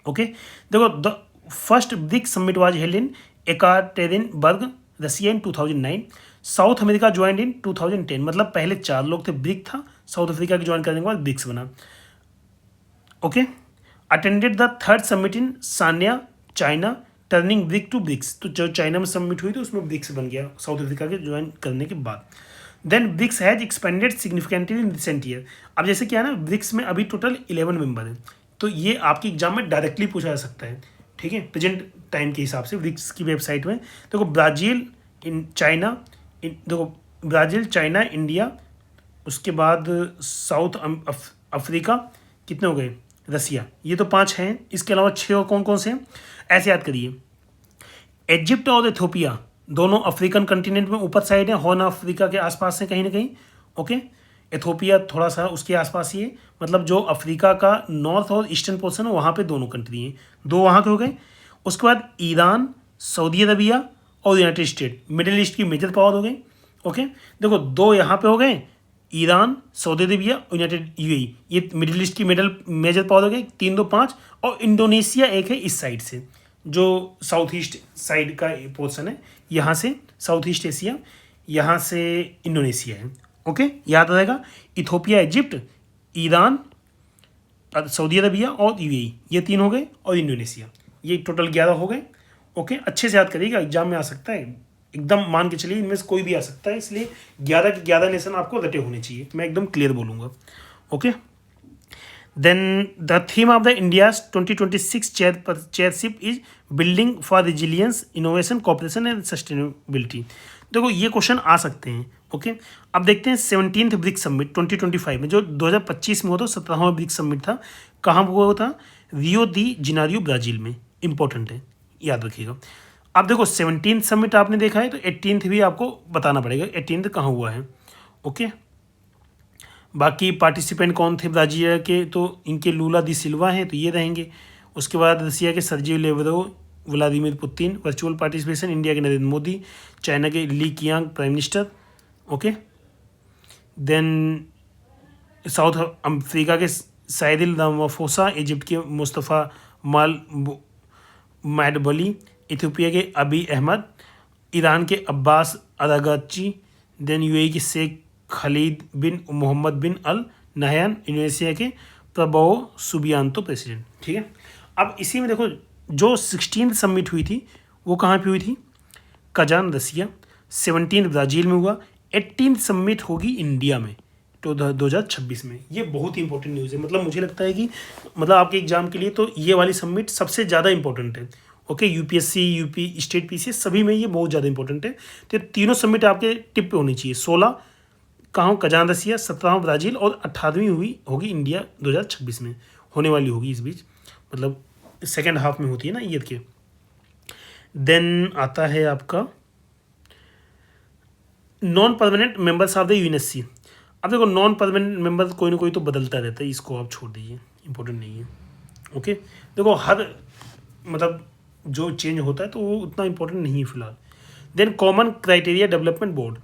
ओके, देखो the first BRICS summit was held in Yekaterinburg, Russia in 2009। South America joined in 2010। मतलब पहले 4 लोग थे, ब्रिक था, साउथ अफ्रीका के ज्वाइन करने के बाद ब्रिक्स बना। Okay, attended the third summit in Sanya, China, turning BRIC to BRICS. तो जो चाइना में समिट हुई थी उसमें ब्रिक्स बन गया साउथ अफ्रीका के ज्वाइन करने के बाद। Then BRICS has expanded significantly in recent year. अब जैसे क्या है ना, ब्रिक्स में अभी टोटल 11 मेंबर है, तो ये आपके एग्जाम में डायरेक्टली पूछा जा सकता है। ठीक है, प्रेजेंट टाइम के हिसाब से ब्रिक्स की वेबसाइट में देखो, ब्राज़ील, चाइना, देखो ब्राज़ील, चाइना, इंडिया, उसके बाद साउथ अफ्रीका, कितने हो गए, रसिया, ये तो 5 हैं। इसके अलावा 6 और कौन कौन से हैं ऐसे याद करिए। इजिप्ट और इथियोपिया दोनों अफ्रीकन कंटिनेंट में ऊपर साइड है, हॉर्न अफ्रीका के आसपास है कहीं ना कहीं। ओके, इथियोपिया थोड़ा सा उसके आसपास ही है, मतलब जो अफ्रीका का नॉर्थ और ईस्टर्न पोर्शन है वहाँ पे दोनों कंट्री हैं, 2 वहाँ के हो गए। उसके बाद ईरान, सऊदी अरबिया और यूनाइटेड स्टेट, मिडिल ईस्ट की मेजर पावर हो गई। ओके, देखो 2 यहाँ पे हो गए, Iran, Saudi Arabia, United UAE, ये मिडिल ईस्ट की मेजर पावर हो गई। 3 2 5, और इंडोनेशिया एक है इस साइड से, जो साउथ ईस्ट साइड का पोर्शन है, यहाँ से साउथ ईस्ट एशिया, यहाँ से इंडोनेशिया है। ओके, याद रहेगा, Ethiopia, Egypt, Iran, Saudi Arabia और यूएई, ये 3 हो गए, और इंडोनेशिया, ये टोटल 11 हो गए। ओके, अच्छे से याद करिएगा, एग्जाम में आ सकता है, एकदम मान के चलिए इनमें से कोई भी आ सकता है, इसलिए 11 के 11 नेशन आपको रटे होने चाहिए, मैं एकदम क्लियर बोलूँगा। Okay, then the theme of the India's 2026 chairship is building for resilience, innovation, cooperation and sustainability. देखो ये क्वेश्चन आ सकते हैं। ओके, अब देखते हैं 17th ब्रिक्स समिट 2025 में, जो 2025 में हुआ था, 17वां ब्रिक्स समिट था, कहाँ हुआ था, रियो दी जेनेरियो, ब्राज़ील में। इंपॉर्टेंट है, याद रखिएगा। अब देखो 17th समिट आपने देखा है, तो 18th भी आपको बताना पड़ेगा 18th कहाँ हुआ है। ओके, बाकी पार्टिसिपेंट कौन थे ब्राज़ील के, तो इनके लूला दी सिल्वा हैं, तो ये रहेंगे। उसके बाद रसिया के Sergey Lavrov, Vladimir Putin, virtual participation, India के नरेंद्र मोदी, चाइना के Li Qiang prime minister. Okay, then South Africa के सैदिल रामाफोसा, इजिप्ट के मुस्तफ़ा मैडबली, इथियोपिया के अबी अहमद, ईरान के अब्बास अरागची, देन यूएई के शेख खलीद बिन मोहम्मद बिन अल नहयान, इंडोनेशिया के प्रबोवो सुबियांतो प्रेसिडेंट। ठीक है, अब इसी में देखो जो 16th समिट हुई थी वो कहाँ पे हुई थी, कजान, रसिया। 17th ब्राज़ील में हुआ। 18th समिट होगी इंडिया में तो 2026 में। ये बहुत ही इंपॉर्टेंट न्यूज़ है, मतलब मुझे लगता है कि मतलब आपके एग्जाम के लिए तो ये वाली समिट सबसे ज़्यादा इंपॉर्टेंट है। Okay, UPSC, UP, state PCS सभी में ये बहुत ज़्यादा इंपॉर्टेंट है। तो तीनों समिट आपके टिप पे होनी चाहिए। 16 कहाँ, कजान, रसिया, 17वां ब्राज़ील, और 18वीं होगी इंडिया 2026 में। होने वाली होगी इस बीच, मतलब सेकेंड हाफ में होती है ना ईद के। देन आता है आपका non permanent members of the UNSC. अब देखो नॉन परमानेंट मेंबर कोई ना कोई तो बदलता रहता है, इसको आप छोड़ दीजिए, इंपॉर्टेंट नहीं है। ओके, देखो हर मतलब जो चेंज होता है तो वो उतना इंपॉर्टेंट नहीं है फिलहाल। Then common criteria development board,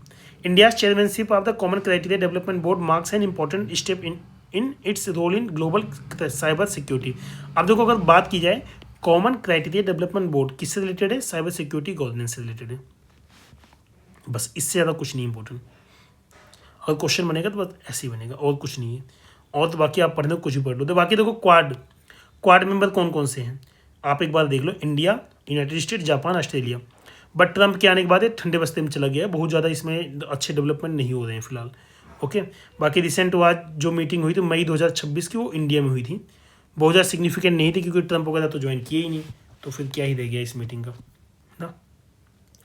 India chairmanship of the common criteria development board marks an important step in its role in global cyber security. अब देखो अगर बात की जाए कॉमन क्राइटेरिया डेवलपमेंट बोर्ड किससे रिलेटेड है, साइबर सिक्योरिटी गवर्नेंस से रिलेटेड है, बस इससे ज़्यादा कुछ नहीं इंपॉर्टेंट। अगर क्वेश्चन बनेगा तो बस ऐसे ही बनेगा और कुछ नहीं है। और तो बाकी आप पढ़ने को कुछ भी पढ़ लो। तो बाकी देखो क्वाड मेंबर कौन कौन से हैं आप एक बार देख लो, India, United State, Japan, Australia. But Trump के आने के बाद ये ठंडे बस्ते में चला गया है, बहुत ज़्यादा इसमें अच्छे डेवलपमेंट नहीं हो रहे हैं फिलहाल। ओके, बाकी रिसेंट आज जो मीटिंग हुई थी मई 2026 की, वो इंडिया में हुई थी, बहुत ज़्यादा सिग्निफिकेंट नहीं थी क्योंकि ट्रंप वगैरह तो ज्वाइन किए ही नहीं, तो फिर क्या ही रह गया इस मीटिंग का ना,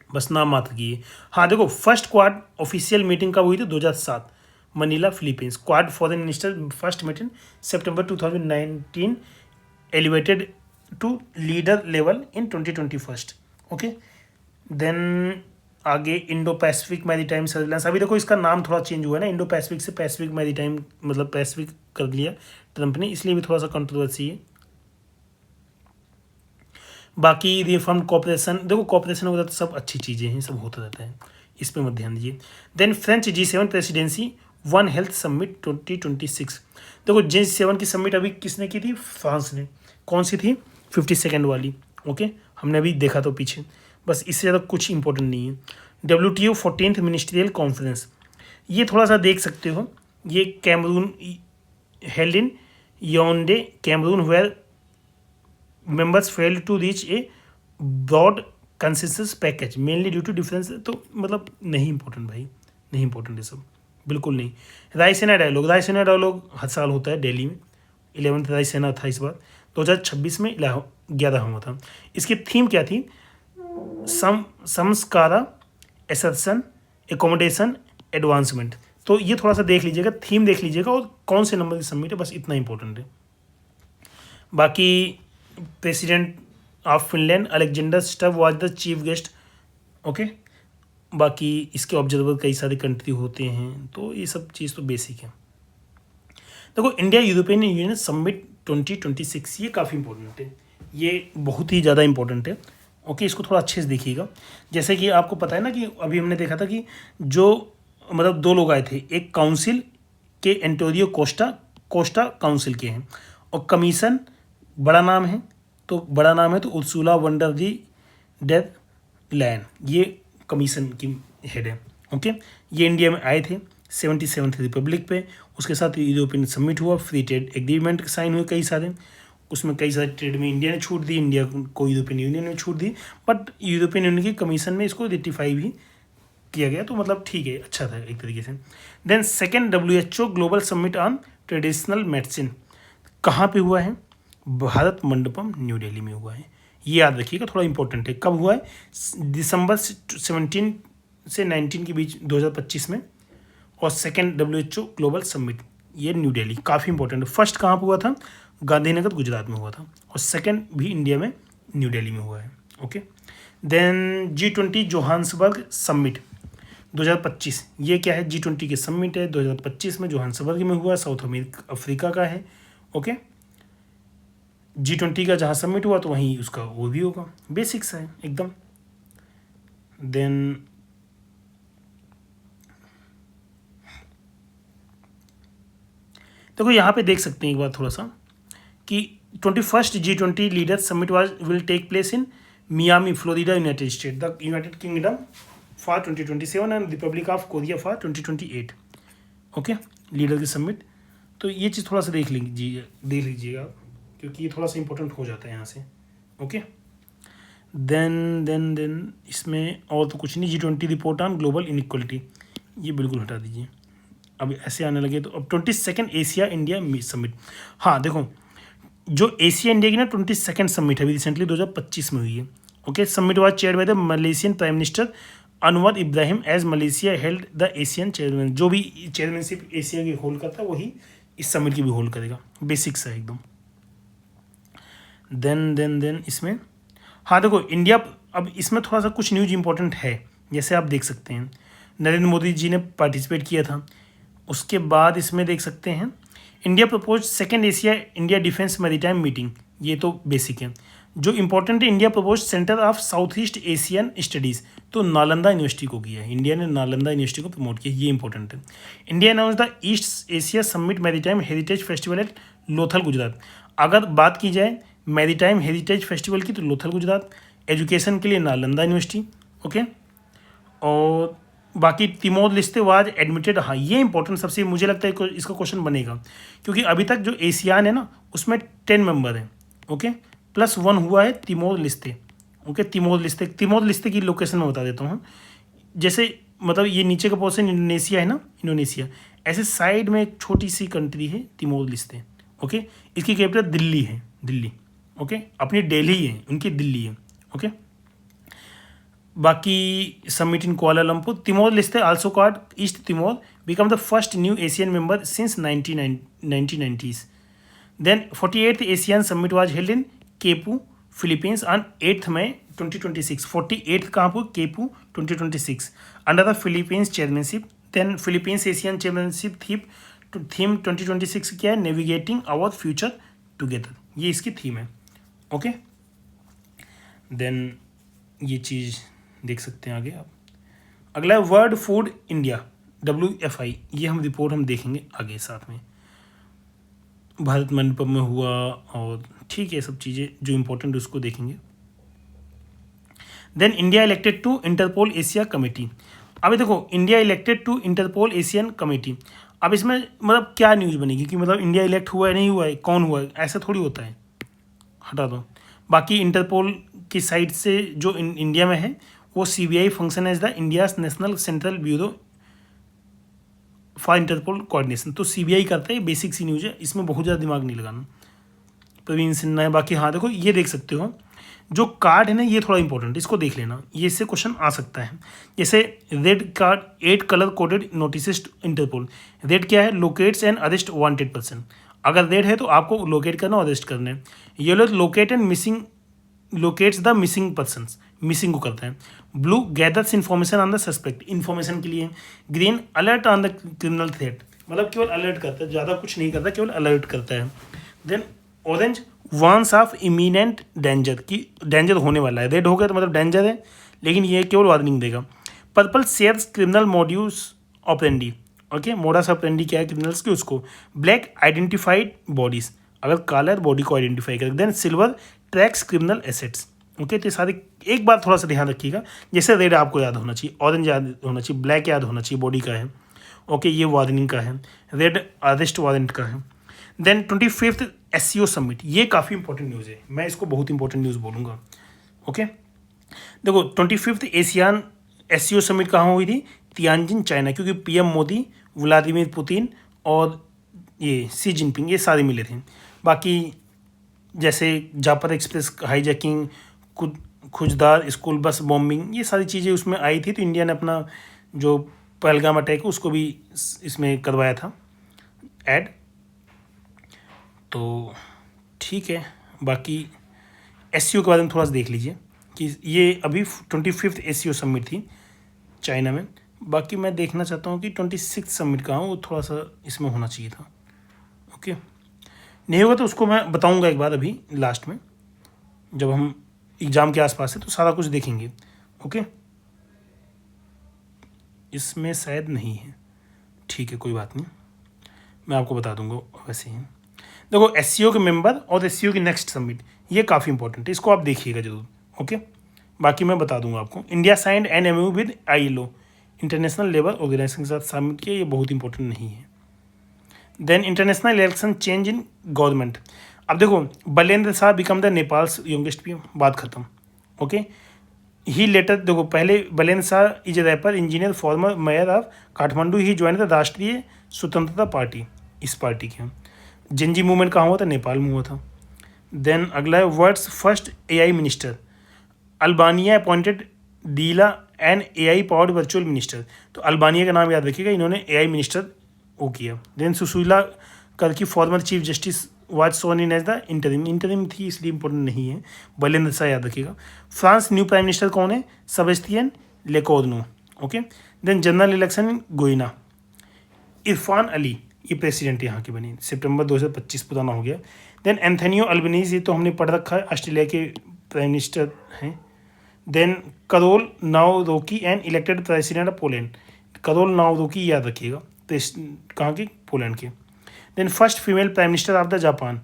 बस नाम मात्र की है। हाँ देखो फर्स्ट क्वाड ऑफिशियल मीटिंग कब हुई थी, 2007 Manila Philippines. Quad foreign minister first meeting September 2019, elevated to leader level in 2021। Okay, then आगे इंडो पैसिफिक मैरीटाइम सर्विलेंस। अभी देखो इसका नाम थोड़ा चेंज हुआ है ना, इंडो पैसिफिक से पैसिफिक मैरीटाइम, मतलब पैसिफिक कर लिया ट्रंप ने, इसलिए भी थोड़ा सा कंट्रोवर्सी है। बाकी रिफॉर्म कॉपरेशन, देखो कॉपरेशन वगैरह तो सब अच्छी चीज़ें हैं, सब होता रहता है, इस पर मत ध्यान दीजिए। Then French G7 presidency one health summit 2026। देखो G7 की समिट अभी किसने की थी, फ्रांस ने। कौन सी थी, 52nd वाली। ओके, हमने अभी देखा तो पीछे, बस इससे ज़्यादा कुछ इंपॉर्टेंट नहीं है। WTO 14th मिनिस्ट्रियल कॉन्फ्रेंस, ये थोड़ा सा देख सकते हो, ये Cameroon held in Yaounde Cameroon, where members failed to reach a broad consensus package mainly due to difference। तो मतलब नहीं इंपॉर्टेंट भाई, नहीं इंपॉर्टेंट है सब, बिल्कुल नहीं। रायसेना डायलॉग हर साल होता है दिल्ली में, 11th रायसेना था इस बार, 2026 में 11वां था। इसकी थीम क्या थी, संस्कारा, एसर्शन, एकोमोडेशन, एडवांसमेंट। तो ये थोड़ा सा देख लीजिएगा, थीम देख लीजिएगा और कौन से नंबर की समिट है, बस इतना इंपॉर्टेंट है। बाकी president of Finland Alexander Stubb was the chief guest. Okay, बाकी इसके ऑब्जर्वर कई सारे कंट्री होते हैं, तो ये सब चीज़ तो बेसिक है। देखो इंडिया यूरोपियन यूनियन समिट 2026, ये काफ़ी इंपॉर्टेंट है, ये बहुत ही ज़्यादा इंपॉर्टेंट है। ओके, इसको थोड़ा अच्छे से देखिएगा। जैसे कि आपको पता है ना कि अभी हमने देखा था कि जो मतलब दो लोग आए थे, एक काउंसिल के एंटोनियो कोस्टा काउंसिल के हैं, और कमीशन बड़ा नाम है तो उर्सुला वंडर दी डेर लैन, ये कमीशन की हेड है। ओके, ये इंडिया में आए थे 77th रिपब्लिक पे, उसके साथ यूरोपियन समिट हुआ, फ्री ट्रेड एग्रीमेंट साइन हुए कई सारे, उसमें कई सारे ट्रेड में इंडिया ने छूट दी, इंडिया को यूरोपियन यूनियन ने छूट दी, बट यूरोपियन यूनियन की कमीशन में इसको रेटिफाई भी किया गया, तो मतलब ठीक है, अच्छा था एक तरीके से। Then second WHO global summit on traditional medicine कहाँ पे हुआ है, भारत मंडपम न्यू दिल्ली में हुआ है, ये याद रखिएगा, थोड़ा इंपॉर्टेंट है। कब हुआ है, दिसंबर 17 से 19 के बीच 2025 में, और सेकेंड WHO ग्लोबल समिट ये न्यू दिल्ली, काफ़ी इंपॉर्टेंट है। फर्स्ट कहाँ पर हुआ था, गांधीनगर गुजरात में हुआ था, और सेकेंड भी इंडिया में न्यू दिल्ली में हुआ है। Okay, then G20 Johannesburg summit 2025, ये क्या है, G20 के समिट है 2025 में, जोहान्सबर्ग में हुआ, साउथ अफ्रीका का है। ओके, G20 का जहाँ समिट हुआ तो वहीं उसका वो भी होगा, बेसिक्स है एकदम। देन देखो यहाँ पे देख सकते हैं एक बार थोड़ा सा कि 21st G20 leader summit will take place in Miami Florida, United State, the United Kingdom for 2027 and Republic of Korea for 2028। Okay, leader की समिट, तो ये चीज़ थोड़ा सा देख लीजिएगा क्योंकि ये थोड़ा सा इंपॉर्टेंट हो जाता है यहाँ से। ओके, देन इसमें और तो कुछ नहीं। G20 report on global inequality, ये बिल्कुल हटा दीजिए, अब ऐसे आने लगे। तो अब 22nd एशिया इंडिया समिट, हाँ देखो जो एशिया इंडिया की ना 22nd समिट है, अभी रिसेंटली 2025 में हुई है। Okay, summit was chaired by the Malaysian prime minister Anwar Ibrahim as Malaysia held the ASEAN chairman. जो भी चेयरमैनशिप एशिया की होल्ड करता है वही इस समिट की भी होल्ड करेगा, बेसिक्स है एकदम। देन इसमें हाँ देखो इंडिया, अब इसमें थोड़ा सा कुछ न्यूज इंपॉर्टेंट है, जैसे आप देख सकते हैं नरेंद्र मोदी जी ने पार्टिसिपेट किया था। उसके बाद इसमें देख सकते हैं India propose second Asia India defence maritime meeting, ये तो बेसिक है। जो इंपॉर्टेंट है, India propose centre of south east Asian studies, तो नालंदा यूनिवर्सिटी को किया है, इंडिया ने नालंदा यूनिवर्सिटी को प्रमोट किया, ये इंपॉर्टेंट है। India announce the east Asia summit maritime heritage festival at Lothal Gujarat. अगर बात की जाए मैरीटाइम हेरिटेज फेस्टिवल की, तो लोथल गुजरात, एजुकेशन के लिए नालंदा यूनिवर्सिटी, ओके। और बाकी तिमोर लिस्ते वाज एडमिटेड, हाँ ये इंपॉर्टेंट सबसे, मुझे लगता है इसका क्वेश्चन बनेगा, क्योंकि अभी तक जो एशियान है ना उसमें 10 मेंबर हैं, ओके, +1 हुआ है तिमोर लिस्ते, ओके। तिमोर लिस्ते की लोकेशन मैं बता देता हूँ। जैसे मतलब ये नीचे का पोर्शन इंडोनेशिया है ना, इंडोनेशिया, ऐसे साइड में एक छोटी सी कंट्री है तिमोर लिस्ते, ओके। इसकी कैपिटल दिल्ली है, दिल्ली, ओके। अपनी दिल्ली है, उनकी दिल्ली है, ओके। बाकी summit in Kuala Lumpur, Timor Leste also called East Timor become the first new ASEAN member since 1990s। Then 48th ASEAN summit was held in Cebu Philippines on 8th May 2026। 48th कहाँ पर, Cebu 2026, under the Philippines chairmanship. Then Philippines ASEAN chairmanship theme 2026 क्या है, नेविगेटिंग आवर फ्यूचर टुगेदर, ये इसकी थीम है, ओके। देन ये चीज़ देख सकते हैं आगे आप। अगला है वर्ल्ड फूड इंडिया WFI, ये हम रिपोर्ट हम देखेंगे आगे साथ में। भारत मंडपम में हुआ, और ठीक है सब चीज़ें जो इम्पोर्टेंट उसको देखेंगे। Then India elected to Interpol Asia committee. अभी देखो India elected to Interpol Asian committee, अब इसमें मतलब क्या न्यूज़ बनेगी कि मतलब इंडिया इलेक्ट हुआ है नहीं हुआ है, कौन हुआ है, ऐसा थोड़ी होता है, हटा दो। बाकी इंटरपोल की साइड से जो इंडिया में है वो CBI function as the India's national central bureau for Interpol coordination, तो CBI करता है, बेसिक सी न्यूज़ है, इसमें बहुत ज़्यादा दिमाग नहीं लगाना। प्रवीण सिन्हा है। बाकी हाँ देखो ये देख सकते हो जो कार्ड है ना, ये थोड़ा इंपॉर्टेंट, इसको देख लेना, ये इससे क्वेश्चन आ सकता है। जैसे red card 8 colour coded notice Interpol, red क्या है, locates and arrest wanted person, अगर रेड है तो आपको लोकेट करना और अरेस्ट करना है। Yellow locate and missing, locates the missing person, missing को करता है। Blue gathers information on the suspect, information के लिए। Green alert on the criminal threat, मतलब केवल अलर्ट करता है, ज़्यादा कुछ नहीं करता, केवल अलर्ट करता है। Then orange warns of imminent danger, की डेंजर होने वाला है, रेड हो गया तो मतलब डेंजर है, लेकिन ये केवल वार्निंग देगा। Purple shares criminal modus operandi, okay, modus operandi क्या है क्रिमिनल्स की, उसको। ब्लैक आइडेंटिफाइड बॉडीज, अगर काला है बॉडी को आइडेंटिफाई करेगा। Then silver tracks criminal assets, okay. तो सारे एक बात थोड़ा सा ध्यान रखिएगा, जैसे रेड आपको याद होना चाहिए, ऑरेंज याद होना चाहिए, ब्लैक याद होना चाहिए, बॉडी का है, ओके, ये वार्निंग का है, रेड अरेस्ट वारंट का है। देन 25th SCO समिट, ये काफ़ी इंपॉर्टेंट न्यूज़ है, मैं इसको बहुत इंपॉर्टेंट न्यूज़ बोलूँगा, ओके। देखो 25th एशियान SCO समिट कहाँ हुई थी, तियानजिन चाइना, क्योंकि PM मोदी, व्लादिमीर पुतिन और ये सी जिनपिंग, ये सारे मिले थे। बाकी जैसे Jaffar express hijacking, Khuzdar school bus bombing, ये सारी चीज़ें उसमें आई थी, तो इंडिया ने अपना जो पहलगाम अटैक उसको भी इसमें करवाया था ऐड, तो ठीक है। बाकी SCO के बारे में थोड़ा सा देख लीजिए कि ये अभी 25th SCO समिट थी चाइना में। बाकी मैं देखना चाहता हूँ कि 26th समिट कहाँ, वो थोड़ा सा इसमें होना चाहिए था, ओके। नहीं होगा तो उसको मैं बताऊँगा एक बार, अभी लास्ट में जब हम एग्ज़ाम के आसपास है तो सारा कुछ देखेंगे, ओके। इसमें शायद नहीं है, ठीक है कोई बात नहीं, मैं आपको बता दूंगा वैसे ही। देखो SCO के मेंबर और SCO की नेक्स्ट समिट, ये काफ़ी इंपॉर्टेंट है, इसको आप देखिएगा जरूर, ओके। बाकी मैं बता दूंगा आपको। India signed an MOU with ILO, international labour organization के साथ समिट किया, ये बहुत इंपॉर्टेंट नहीं है। Then international election change in government, अब देखो Balendra Shah become the Nepal's youngest PM, बात खत्म, ओके। ही लेटर, देखो पहले Balendra Shah is rapper engineer former mayor of Kathmandu, he join the Rashtriya Swatantrata party, इस पार्टी के। जेनजी मूवमेंट कहाँ हुआ था, नेपाल में हुआ था। देन अगला है world's first AI minister, Albania appointed Diella an AI powered virtual minister, तो अल्बानिया का नाम याद रखिएगा, इन्होंने AI मिनिस्टर वो किया। Then Sushila Karki former chief justice was सो in as the interim, interim थी इसलिए इंपॉर्टेंट नहीं है, बैलेंस सा याद रखिएगा। फ्रांस न्यू प्राइम मिनिस्टर कौन है? Sebastien Lecornu. Okay, then general election in Guyana, Irfan Ali ये प्रेसिडेंट यहाँ के बने, सितंबर 2025 पुराना हो गया। देन एंथोनियो अल्बनीज, ये तो हमने पढ़ रखा है, ऑस्ट्रेलिया के प्राइम मिनिस्टर हैं। Then Karol Nawrocki and elected president of Poland, Karol Nawrocki याद रखिएगा, कहाँ के? पोलैंड के। Then first female prime minister of the Japan,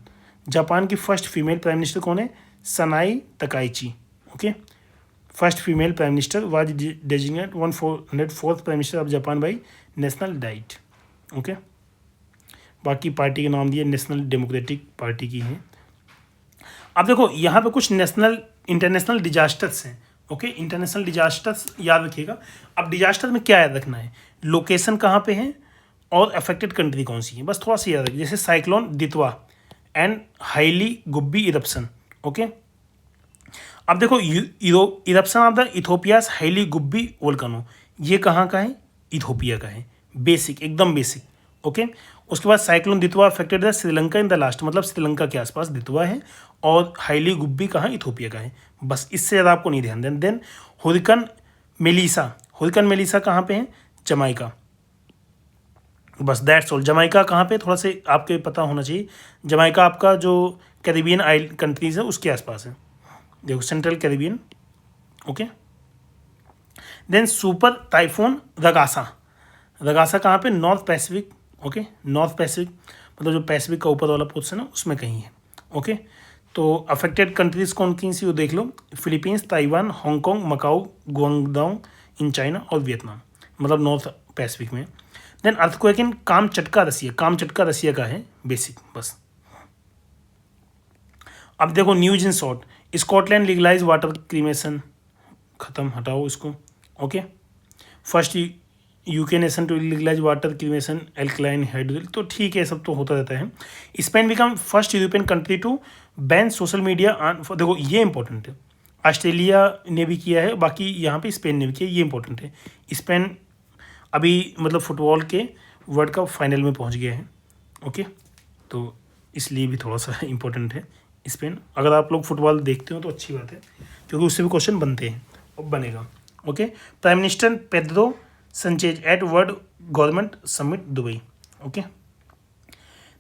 Japan की फर्स्ट फीमेल प्राइम मिनिस्टर कौन है? Sanae Takaichi. Okay, first female prime minister was designate 104th prime minister of Japan by national Diet. Okay, बाकी पार्टी के नाम दिए, नेशनल डेमोक्रेटिक पार्टी की है। अब देखो यहाँ पे कुछ नेशनल इंटरनेशनल डिजास्टर्स हैं। ओके, इंटरनेशनल डिजास्टर्स याद रखिएगा। अब डिजास्टर में क्या याद रखना है? लोकेशन कहाँ पे है और अफेक्टेड कंट्री कौन सी है, बस थोड़ा सा याद रखिए। जैसे cyclone Ditwah and Hayli Gubbi eruption. Okay, अब देखो eruption of the Ethiopia's Hayli Gubbi volcano, ये कहाँ का है? इथोपिया का है, बेसिक, एकदम बेसिक। ओके, उसके बाद cyclone Ditwah affected the Sri Lanka in the last, मतलब श्रीलंका के आसपास दितवा है, और हाईली गुब्बी कहाँ? इथोपिया का है, बस इससे ज़्यादा आपको नहीं ध्यान देना। देन हुरिकन मेलिसा, हुरिकन मेलिसा कहाँ पे है? जमाइका, बस दैट्स ऑल। जमाइका कहाँ पे? थोड़ा से आपके पता होना चाहिए, जमाइका आपका जो कैरिबियन आइल कंट्रीज है उसके आसपास है, देखो central Caribbean. Okay, then super typhoon Ragasa, Ragasa कहाँ पे? North Pacific. Okay, north Pacific मतलब जो पैसिफिक का ऊपर वाला पोर्शन है उसमें कहीं है। ओके, तो अफेक्टेड कंट्रीज कौन कौन सी वो देख लो, Philippines, Taiwan, Hong Kong, Macau, Guangdong in China और वियतनाम, मतलब नॉर्थ पैसिफिक में। Then earthquake in Kamchatka Russia, Kamchatka Russia का है, बेसिक बस। अब देखो news in short, Scotland legalise water cremation, खत्म, हटाओ इसको। ओके, first UK nation to legalise water cremation alkaline hydrolysis, तो ठीक है, सब तो होता रहता है। Spain become first European country to ban social media on, देखो ये इंपॉर्टेंट है, ऑस्ट्रेलिया ने भी किया है, बाकी यहाँ पे स्पेन ने भी किया, ये इंपॉर्टेंट है। स्पेन अभी मतलब फुटबॉल के वर्ल्ड कप फाइनल में पहुँच गया है। ओके, तो इसलिए भी थोड़ा सा इंपॉर्टेंट है स्पेन। अगर आप लोग फुटबॉल देखते हो तो अच्छी बात है, क्योंकि उससे भी क्वेश्चन बनते हैं और बनेगा। Okay, prime minister Pedro Sanchez at World Government Summit Dubai. Okay,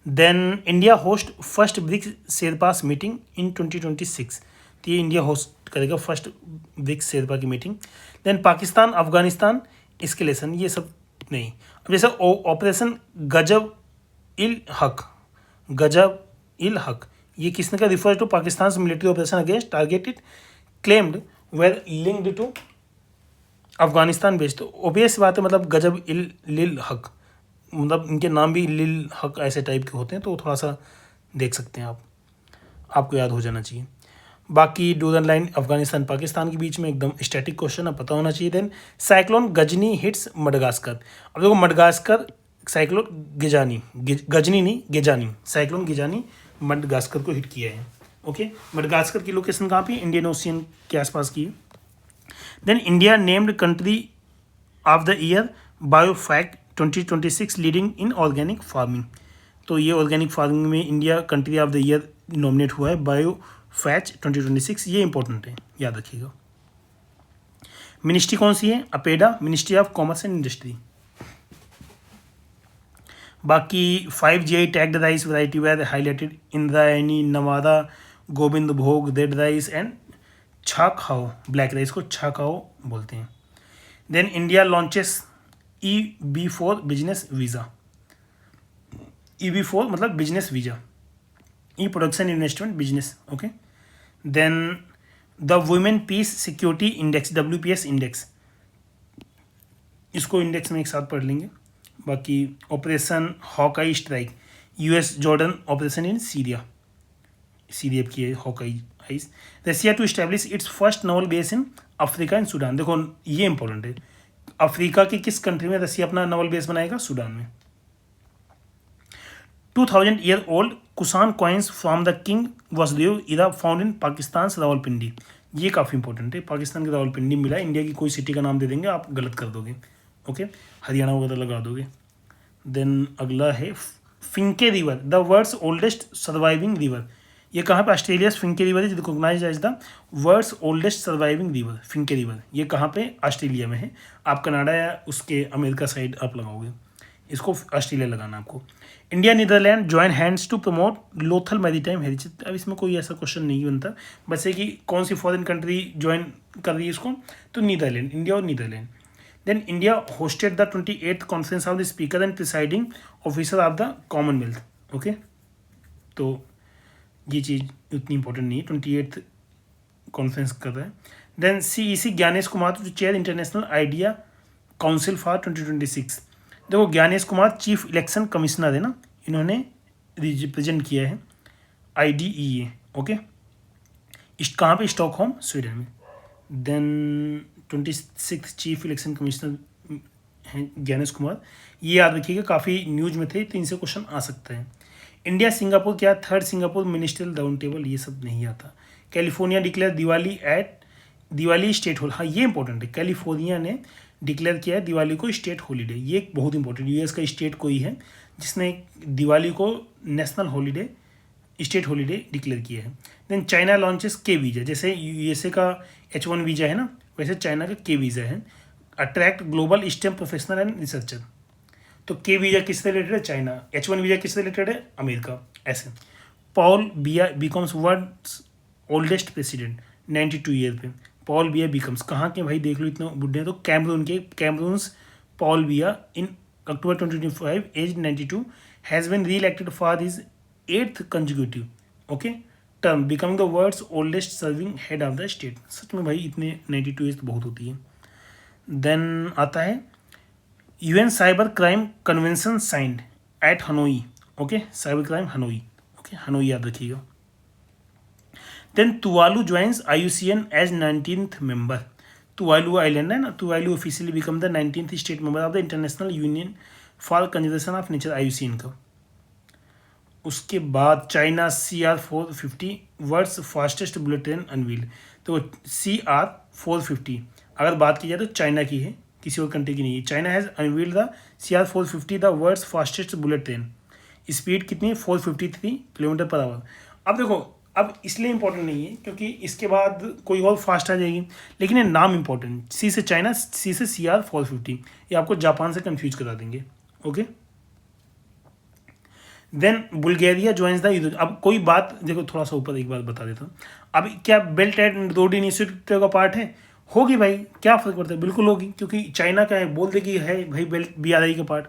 then India host first BRICS sherpas meeting in 2026, तो ये इंडिया होस्ट करेगा फर्स्ट ब्रिक्स शेरपा की meeting. Then Pakistan Afghanistan escalation, ये सब नहीं। अब जैसे ऑपरेशन गजब इल हक, गजब इल हक, ये किसने का? Refer to Pakistan military operation against targeted claimed were linked to Afghanistan based. तो ओबियस बात है, मतलब गजब इल लिल हक, मतलब इनके नाम भी लिल हक ऐसे टाइप के होते हैं, तो थोड़ा सा देख सकते हैं आप, आपको याद हो जाना चाहिए। बाकी डूरन लाइन अफगानिस्तान पाकिस्तान के बीच में एकदम स्टैटिक क्वेश्चन है, पता होना चाहिए। Then cyclone Ghazni hits Madagascar, अब देखो मडगास्कर साइक्लोन गिजानी, गजनी नहीं गिजानी, साइक्लोन गिजानी मडगास्कर को हिट किया है। ओके, मडगास्कर की लोकेशन कहाँ पे? इंडियन ओशियन के आसपास की। Then India named country of the year बायोफैक्ट 2026 लीडिंग इन ऑर्गेनिक फार्मिंग, तो ये ऑर्गेनिक फार्मिंग में India country of the year nominate हुआ है, बायोफैच 2026, ये इंपॉर्टेंट है, याद रखिएगा। मिनिस्ट्री कौन सी है? APEDA, ministry of commerce and industry. बाकी 5 GI tagged rice variety were highlighted Indrayani, Nawada, Govind Bhog, red rice and Chakhao, black rice को छाखाओ बोलते हैं। Then India launches EB4 business visa, EB4 मतलब business visa, E production investment business. Okay, then the women peace security index WPS index, इसको इंडेक्स में एक साथ पढ़ लेंगे। बाकी operation Hawkeye strike, US Jordan operation in Syria, Syria की है हॉकाई आइस। Russia to establish its first naval base in Africa and Sudan, देखो ये इंपॉर्टेंट है, अफ्रीका की किस कंट्री में रसिया अपना नावल बेस बनाएगा? सूडान में। 2000 year old Kushan coins from the king Vasudeva era found in Pakistan Rawalpindi, ये काफ़ी इंपॉर्टेंट है, पाकिस्तान की रावलपिंडी मिला, इंडिया की कोई सिटी का नाम दे देंगे आप गलत कर दोगे। ओके, हरियाणा वगैरह लगा दोगे। देन अगला है Finke river the world's oldest surviving river, ये कहाँ पे? Australia Finke river is recognised as the world's oldest surviving river, Finke river, ये कहाँ पे? ऑस्ट्रेलिया में है। आप कनाडा या उसके अमेरिका साइड आप लगाओगे, इसको ऑस्ट्रेलिया लगाना आपको। India Netherland join hands to promote Lothal maritime heritage, अब इसमें कोई ऐसा क्वेश्चन नहीं बनता, बस ये कि कौन सी फॉरेन कंट्री ज्वाइन कर रही है इसको, तो नीदरलैंड, इंडिया और Netherland. Then India hosted the 28th conference of the speaker and presiding officer of the Commonwealth. Okay, तो ये चीज़ उतनी इंपॉर्टेंट नहीं है, 28th कॉन्फ्रेंस कर रहा है। Then CEC Gyanesh Kumar to chair international IDEA council for 2026। देखो Gyanesh Kumar chief election commissioner है ना, इन्होंने रिप्रेजेंट किया है IDEA। ओके, कहाँ पे? स्टॉकहोम, स्वीडन में। देन 26 चीफ इलेक्शन कमिश्नर हैं ज्ञानेश कुमार, ये याद रखिएगा, काफ़ी न्यूज में थे, तो इनसे क्वेश्चन आ सकता है। इंडिया सिंगापुर क्या? Third Singapore ministerial round table, ये सब नहीं आता। California declare Diwali state holiday, हाँ ये इंपॉर्टेंट है, कैलिफोर्निया ने डिक्लेयर किया है दिवाली को स्टेट हॉलीडे, ये बहुत इंपॉर्टेंट। US का स्टेट कोई है जिसने दिवाली को national holiday, state holiday declare किया है। देन चाइना लॉन्चेस के वीज़ा, जैसे USA का H1 वीज़ा है ना, वैसे चाइना का के वीज़ा है, attract global STEM professional and researcher. तो के वीज़ा किससे रिलेटेड है? चाइना। H1 वीज़ा किससे रिलेटेड है? अमेरिका। ऐसे Paul Biya becomes world's oldest president 92 year पे, पॉल बिया बिकम्स, कहाँ के भाई देख लो, इतना बुढ़े हैं, तो कैमरून के, Cameroon's Paul Biya in October 2025 age 92 has been re-elected for his 8th consecutive okay term, becoming the world's oldest serving head of the state. सच में भाई इतने 92 एज तो बहुत होती है। देन आता है UN cyber crime convention signed at Hanoi. Okay, cyber crime Hanoi, okay Hanoi याद रखिएगा। Then Tuvalu joins IUCN as 19th member, Tuvalu island है ना, Tuvalu officially become the 19th state member of the international union for conservation of nature IUCN का। उसके बाद China CR450 world's fastest bullet train unveil, तो CR450 अगर बात की जाए तो चाइना की है, किसी और कंट्री की नहीं है। China has unveiled the CR450 the world's fastest bullet train, speed कितनी है? 453 किलोमीटर पर आवर। अब देखो, अब इसलिए इंपॉर्टेंट नहीं है क्योंकि इसके बाद कोई और फास्ट आ जाएगी, लेकिन ये नाम इंपॉर्टेंट, C से चाइना, C से CR450, ये आपको जापान से कंफ्यूज करा देंगे। Okay, then Bulgaria joins the, अब कोई बात देखो, थोड़ा सा ऊपर एक बात बता देता हूँ। अब क्या बेल्ट एंड रोड इनिशिएटिव का पार्ट है? होगी भाई, क्या फर्क पड़ता है, बिल्कुल होगी, क्योंकि चाइना क्या है, बोल दे कि है भाई बेल्ट BRI का part.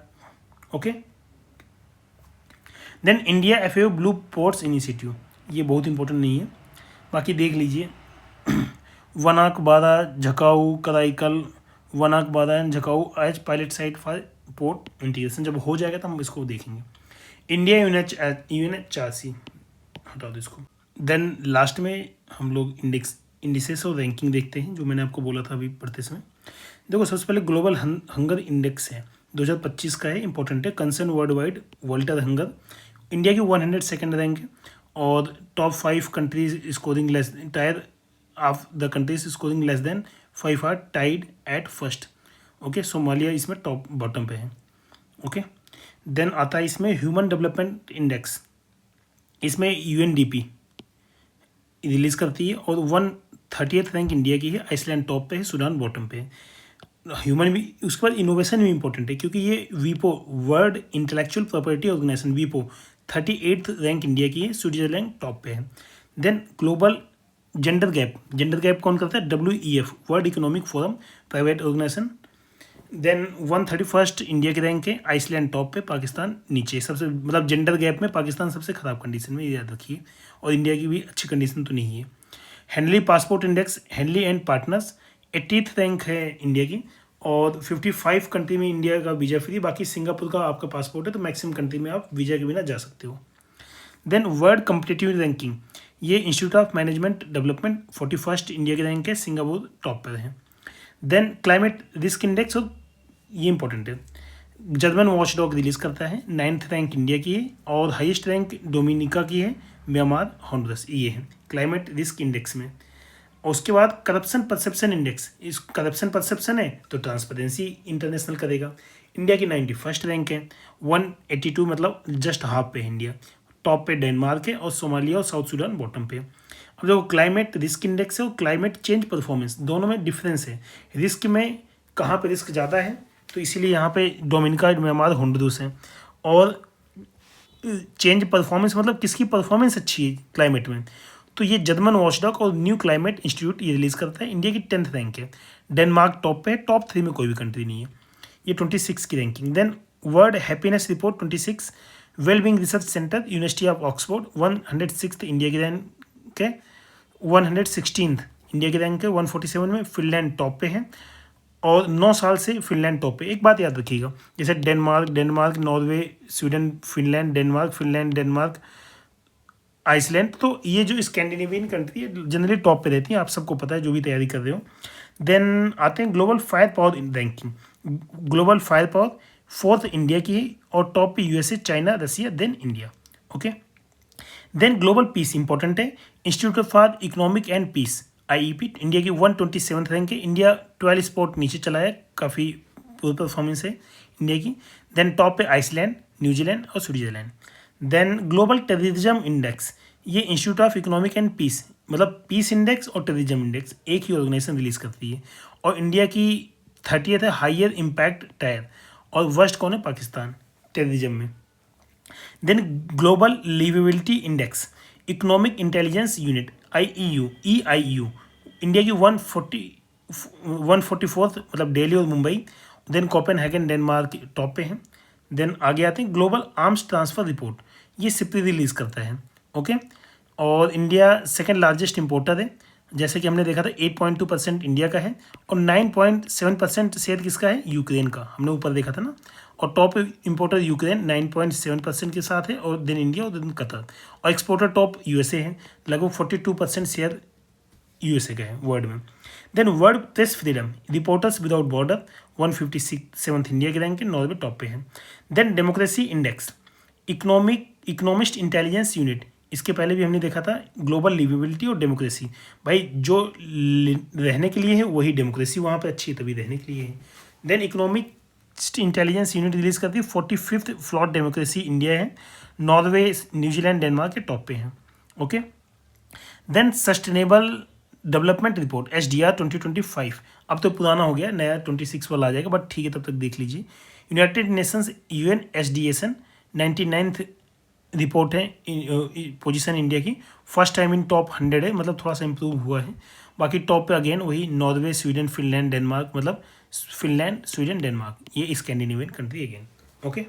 Okay, then India FAO blue ports initiative, ये बहुत इंपॉर्टेंट नहीं है, बाकी देख लीजिए। वनाक बारा झकाऊ Karaikal, Vanakbara and Jakhau as pilot site for port integration, जब हो जाएगा तो हम इसको देखेंगे। इंडिया UNHRC, हटा दो इसको। देन लास्ट में हम लोग इंडिसेस और रैंकिंग देखते हैं, जो मैंने आपको बोला था अभी पढ़ते समय। देखो सबसे पहले ग्लोबल हंगर इंडेक्स है, 2025 का है, इंपॉर्टेंट है, concern worldwide Welt hunger. इंडिया की 102nd रैंक है, और top 5 countries scoring less, tier of the countries scoring less than 5 are tied at first. Okay, Somalia इसमें टॉप बॉटम पे है। ओके, देन आता है इसमें ह्यूमन डेवलपमेंट इंडेक्स, इसमें UNDP रिलीज करती है, और 130th रैंक इंडिया की है, आइसलैंड टॉप पे है, सूडान बॉटम पे है। ह्यूमन भी, उसके बाद इनोवेशन भी इंपॉर्टेंट है, क्योंकि ये WIPO world intellectual property organization WIPO 38th rank India की है, स्विट्जरलैंड टॉप पे है। देन ग्लोबल जेंडर गैप कौन करता है? WEF world economic forum private organization. Then 131st India की रैंक है, आइसलैंड टॉप पे, पाकिस्तान नीचे, सबसे मतलब जेंडर गैप में पाकिस्तान सबसे ख़राब कंडीशन में, ये याद रखिए, और इंडिया की भी अच्छी कंडीशन तो नहीं है। Henley passport index, Henley and partners 80th rank है इंडिया की, और 55 कंट्री में इंडिया का वीज़ा फ्री, बाकी सिंगापुर का आपका पासपोर्ट है तो मैक्सिमम कंट्री में आप वीज़ा के बिना जा सकते हो। देन वर्ल्ड कम्पिटिटिव रैंकिंग, ये institute of management development 41st India की रैंक है, सिंगापुर टॉप पर है। देन क्लाइमेट रिस्क इंडेक्स, ये इंपॉर्टेंट है, जर्मन वॉचडॉग रिलीज करता है, 9th रैंक इंडिया की है, और हाईएस्ट रैंक डोमिनिका की है, म्यांमार, हॉन्डुरस, ये है क्लाइमेट रिस्क इंडेक्स में। और उसके बाद करप्शन परसेप्शन इंडेक्स, इस करप्शन परसेप्शन है तो ट्रांसपेरेंसी इंटरनेशनल करेगा। इंडिया की 91st रैंक है, 182 मतलब जस्ट हाफ पे है इंडिया। टॉप पे डेनमार्क है और सोमालिया और साउथ सूडान बॉटम पे। अब देखो क्लाइमेट रिस्क इंडेक्स है और क्लाइमेट चेंज परफॉर्मेंस, दोनों में डिफरेंस है। रिस्क में कहाँ पे रिस्क ज़्यादा है तो इसीलिए यहाँ पे डोमिनिका, म्यांमार, होंडुरास है। और चेंज परफॉर्मेंस मतलब किसकी परफॉर्मेंस अच्छी है क्लाइमेट में, तो ये जर्मन वॉचडॉग और न्यू क्लाइमेट इंस्टीट्यूट ये रिलीज करता है। इंडिया की 10th रैंक है। डेनमार्क टॉप पे है, टॉप 3 में कोई भी कंट्री नहीं है। ये 26 की ranking. Then world happiness report 26, wellbeing research centre university of Oxford 106 India की रैंक है। 116 इंडिया की रैंक है। 147 में फिनलैंड टॉप पे है और 9 साल से फिनलैंड टॉप पे। एक बात याद रखिएगा, जैसे Denmark, Norway, Sweden, Finland, Denmark, Iceland, तो ये जो स्कैंडिनेवियन कंट्री है जनरली टॉप पे रहती है, आप सबको पता है जो भी तैयारी कर रहे हो। देन आते हैं global fire power ranking. Global fire power 4th India की है और टॉप पे USA, China, Russia, then India. Okay. Then global peace important है। Institute for economic and peace, IEP, India की 127th रैंक है। इंडिया 12 स्पॉट नीचे चला है, काफ़ी पूरी परफॉर्मेंस है इंडिया की। देन टॉप पे आइसलैंड, न्यूजीलैंड और Switzerland. Then global terrorism index, ये institute of economic and peace, मतलब पीस इंडेक्स और टेररिज्म इंडेक्स एक ही ऑर्गेनाइजेशन रिलीज करती है। और इंडिया की 30th है, हायर इम्पैक्ट टायर। और वर्स्ट कौन है? पाकिस्तान टेररिज्म में। Then global liveability index, economic intelligence unit, EIU, India की 144th मतलब दिल्ली और Mumbai. Then Copenhagen Denmark top पे है। देन आगे आते हैं ग्लोबल आर्म्स ट्रांसफ़र रिपोर्ट, ये सिप्री रिलीज़ करता है। ओके। और इंडिया सेकंड लार्जेस्ट इंपोर्टर है, जैसे कि हमने देखा था 8.2% इंडिया का है और 9.7% शेयर किसका है? यूक्रेन का, हमने ऊपर देखा था ना। और टॉप इंपोर्टर यूक्रेन 9.7% के साथ है, और देन इंडिया और देन कतर। और एक्सपोर्टर टॉप यूएसए है, लगभग 42% शेयर यूएसए का है वर्ल्ड में। Then world press freedom, reporters without border 157th India की रैंक है, नॉर्वे टॉप पे है। Then democracy index, economist intelligence unit, इसके पहले भी हमने देखा था ग्लोबल लिवेबिलिटी और डेमोक्रेसी। भाई जो रहने के लिए है वही डेमोक्रेसी वहाँ पे अच्छी है, तभी रहने के लिए है। Then economic intelligence unit release करती है 45th फ्लॉट डेमोक्रेसी इंडिया है, नॉर्वे, न्यूजीलैंड, डेनमार्क के टॉप पे हैं। Okay. Then sustainable development report SDR 2025, अब तो पुराना हो गया, नया 26 वाला आ जाएगा, बट ठीक है तब तक देख लीजिए। United Nations UN SDSN 99th report है, पोजीशन इंडिया की। फर्स्ट टाइम इन टॉप 100 है, मतलब थोड़ा सा इंप्रूव हुआ है। बाकी टॉप पे अगेन वही नॉर्वे, स्वीडन, फिनलैंड, डेनमार्क, मतलब फिनलैंड, स्वीडन, डेनमार्क, ये स्कैंडिनेवियन कंट्री अगेन। ओके।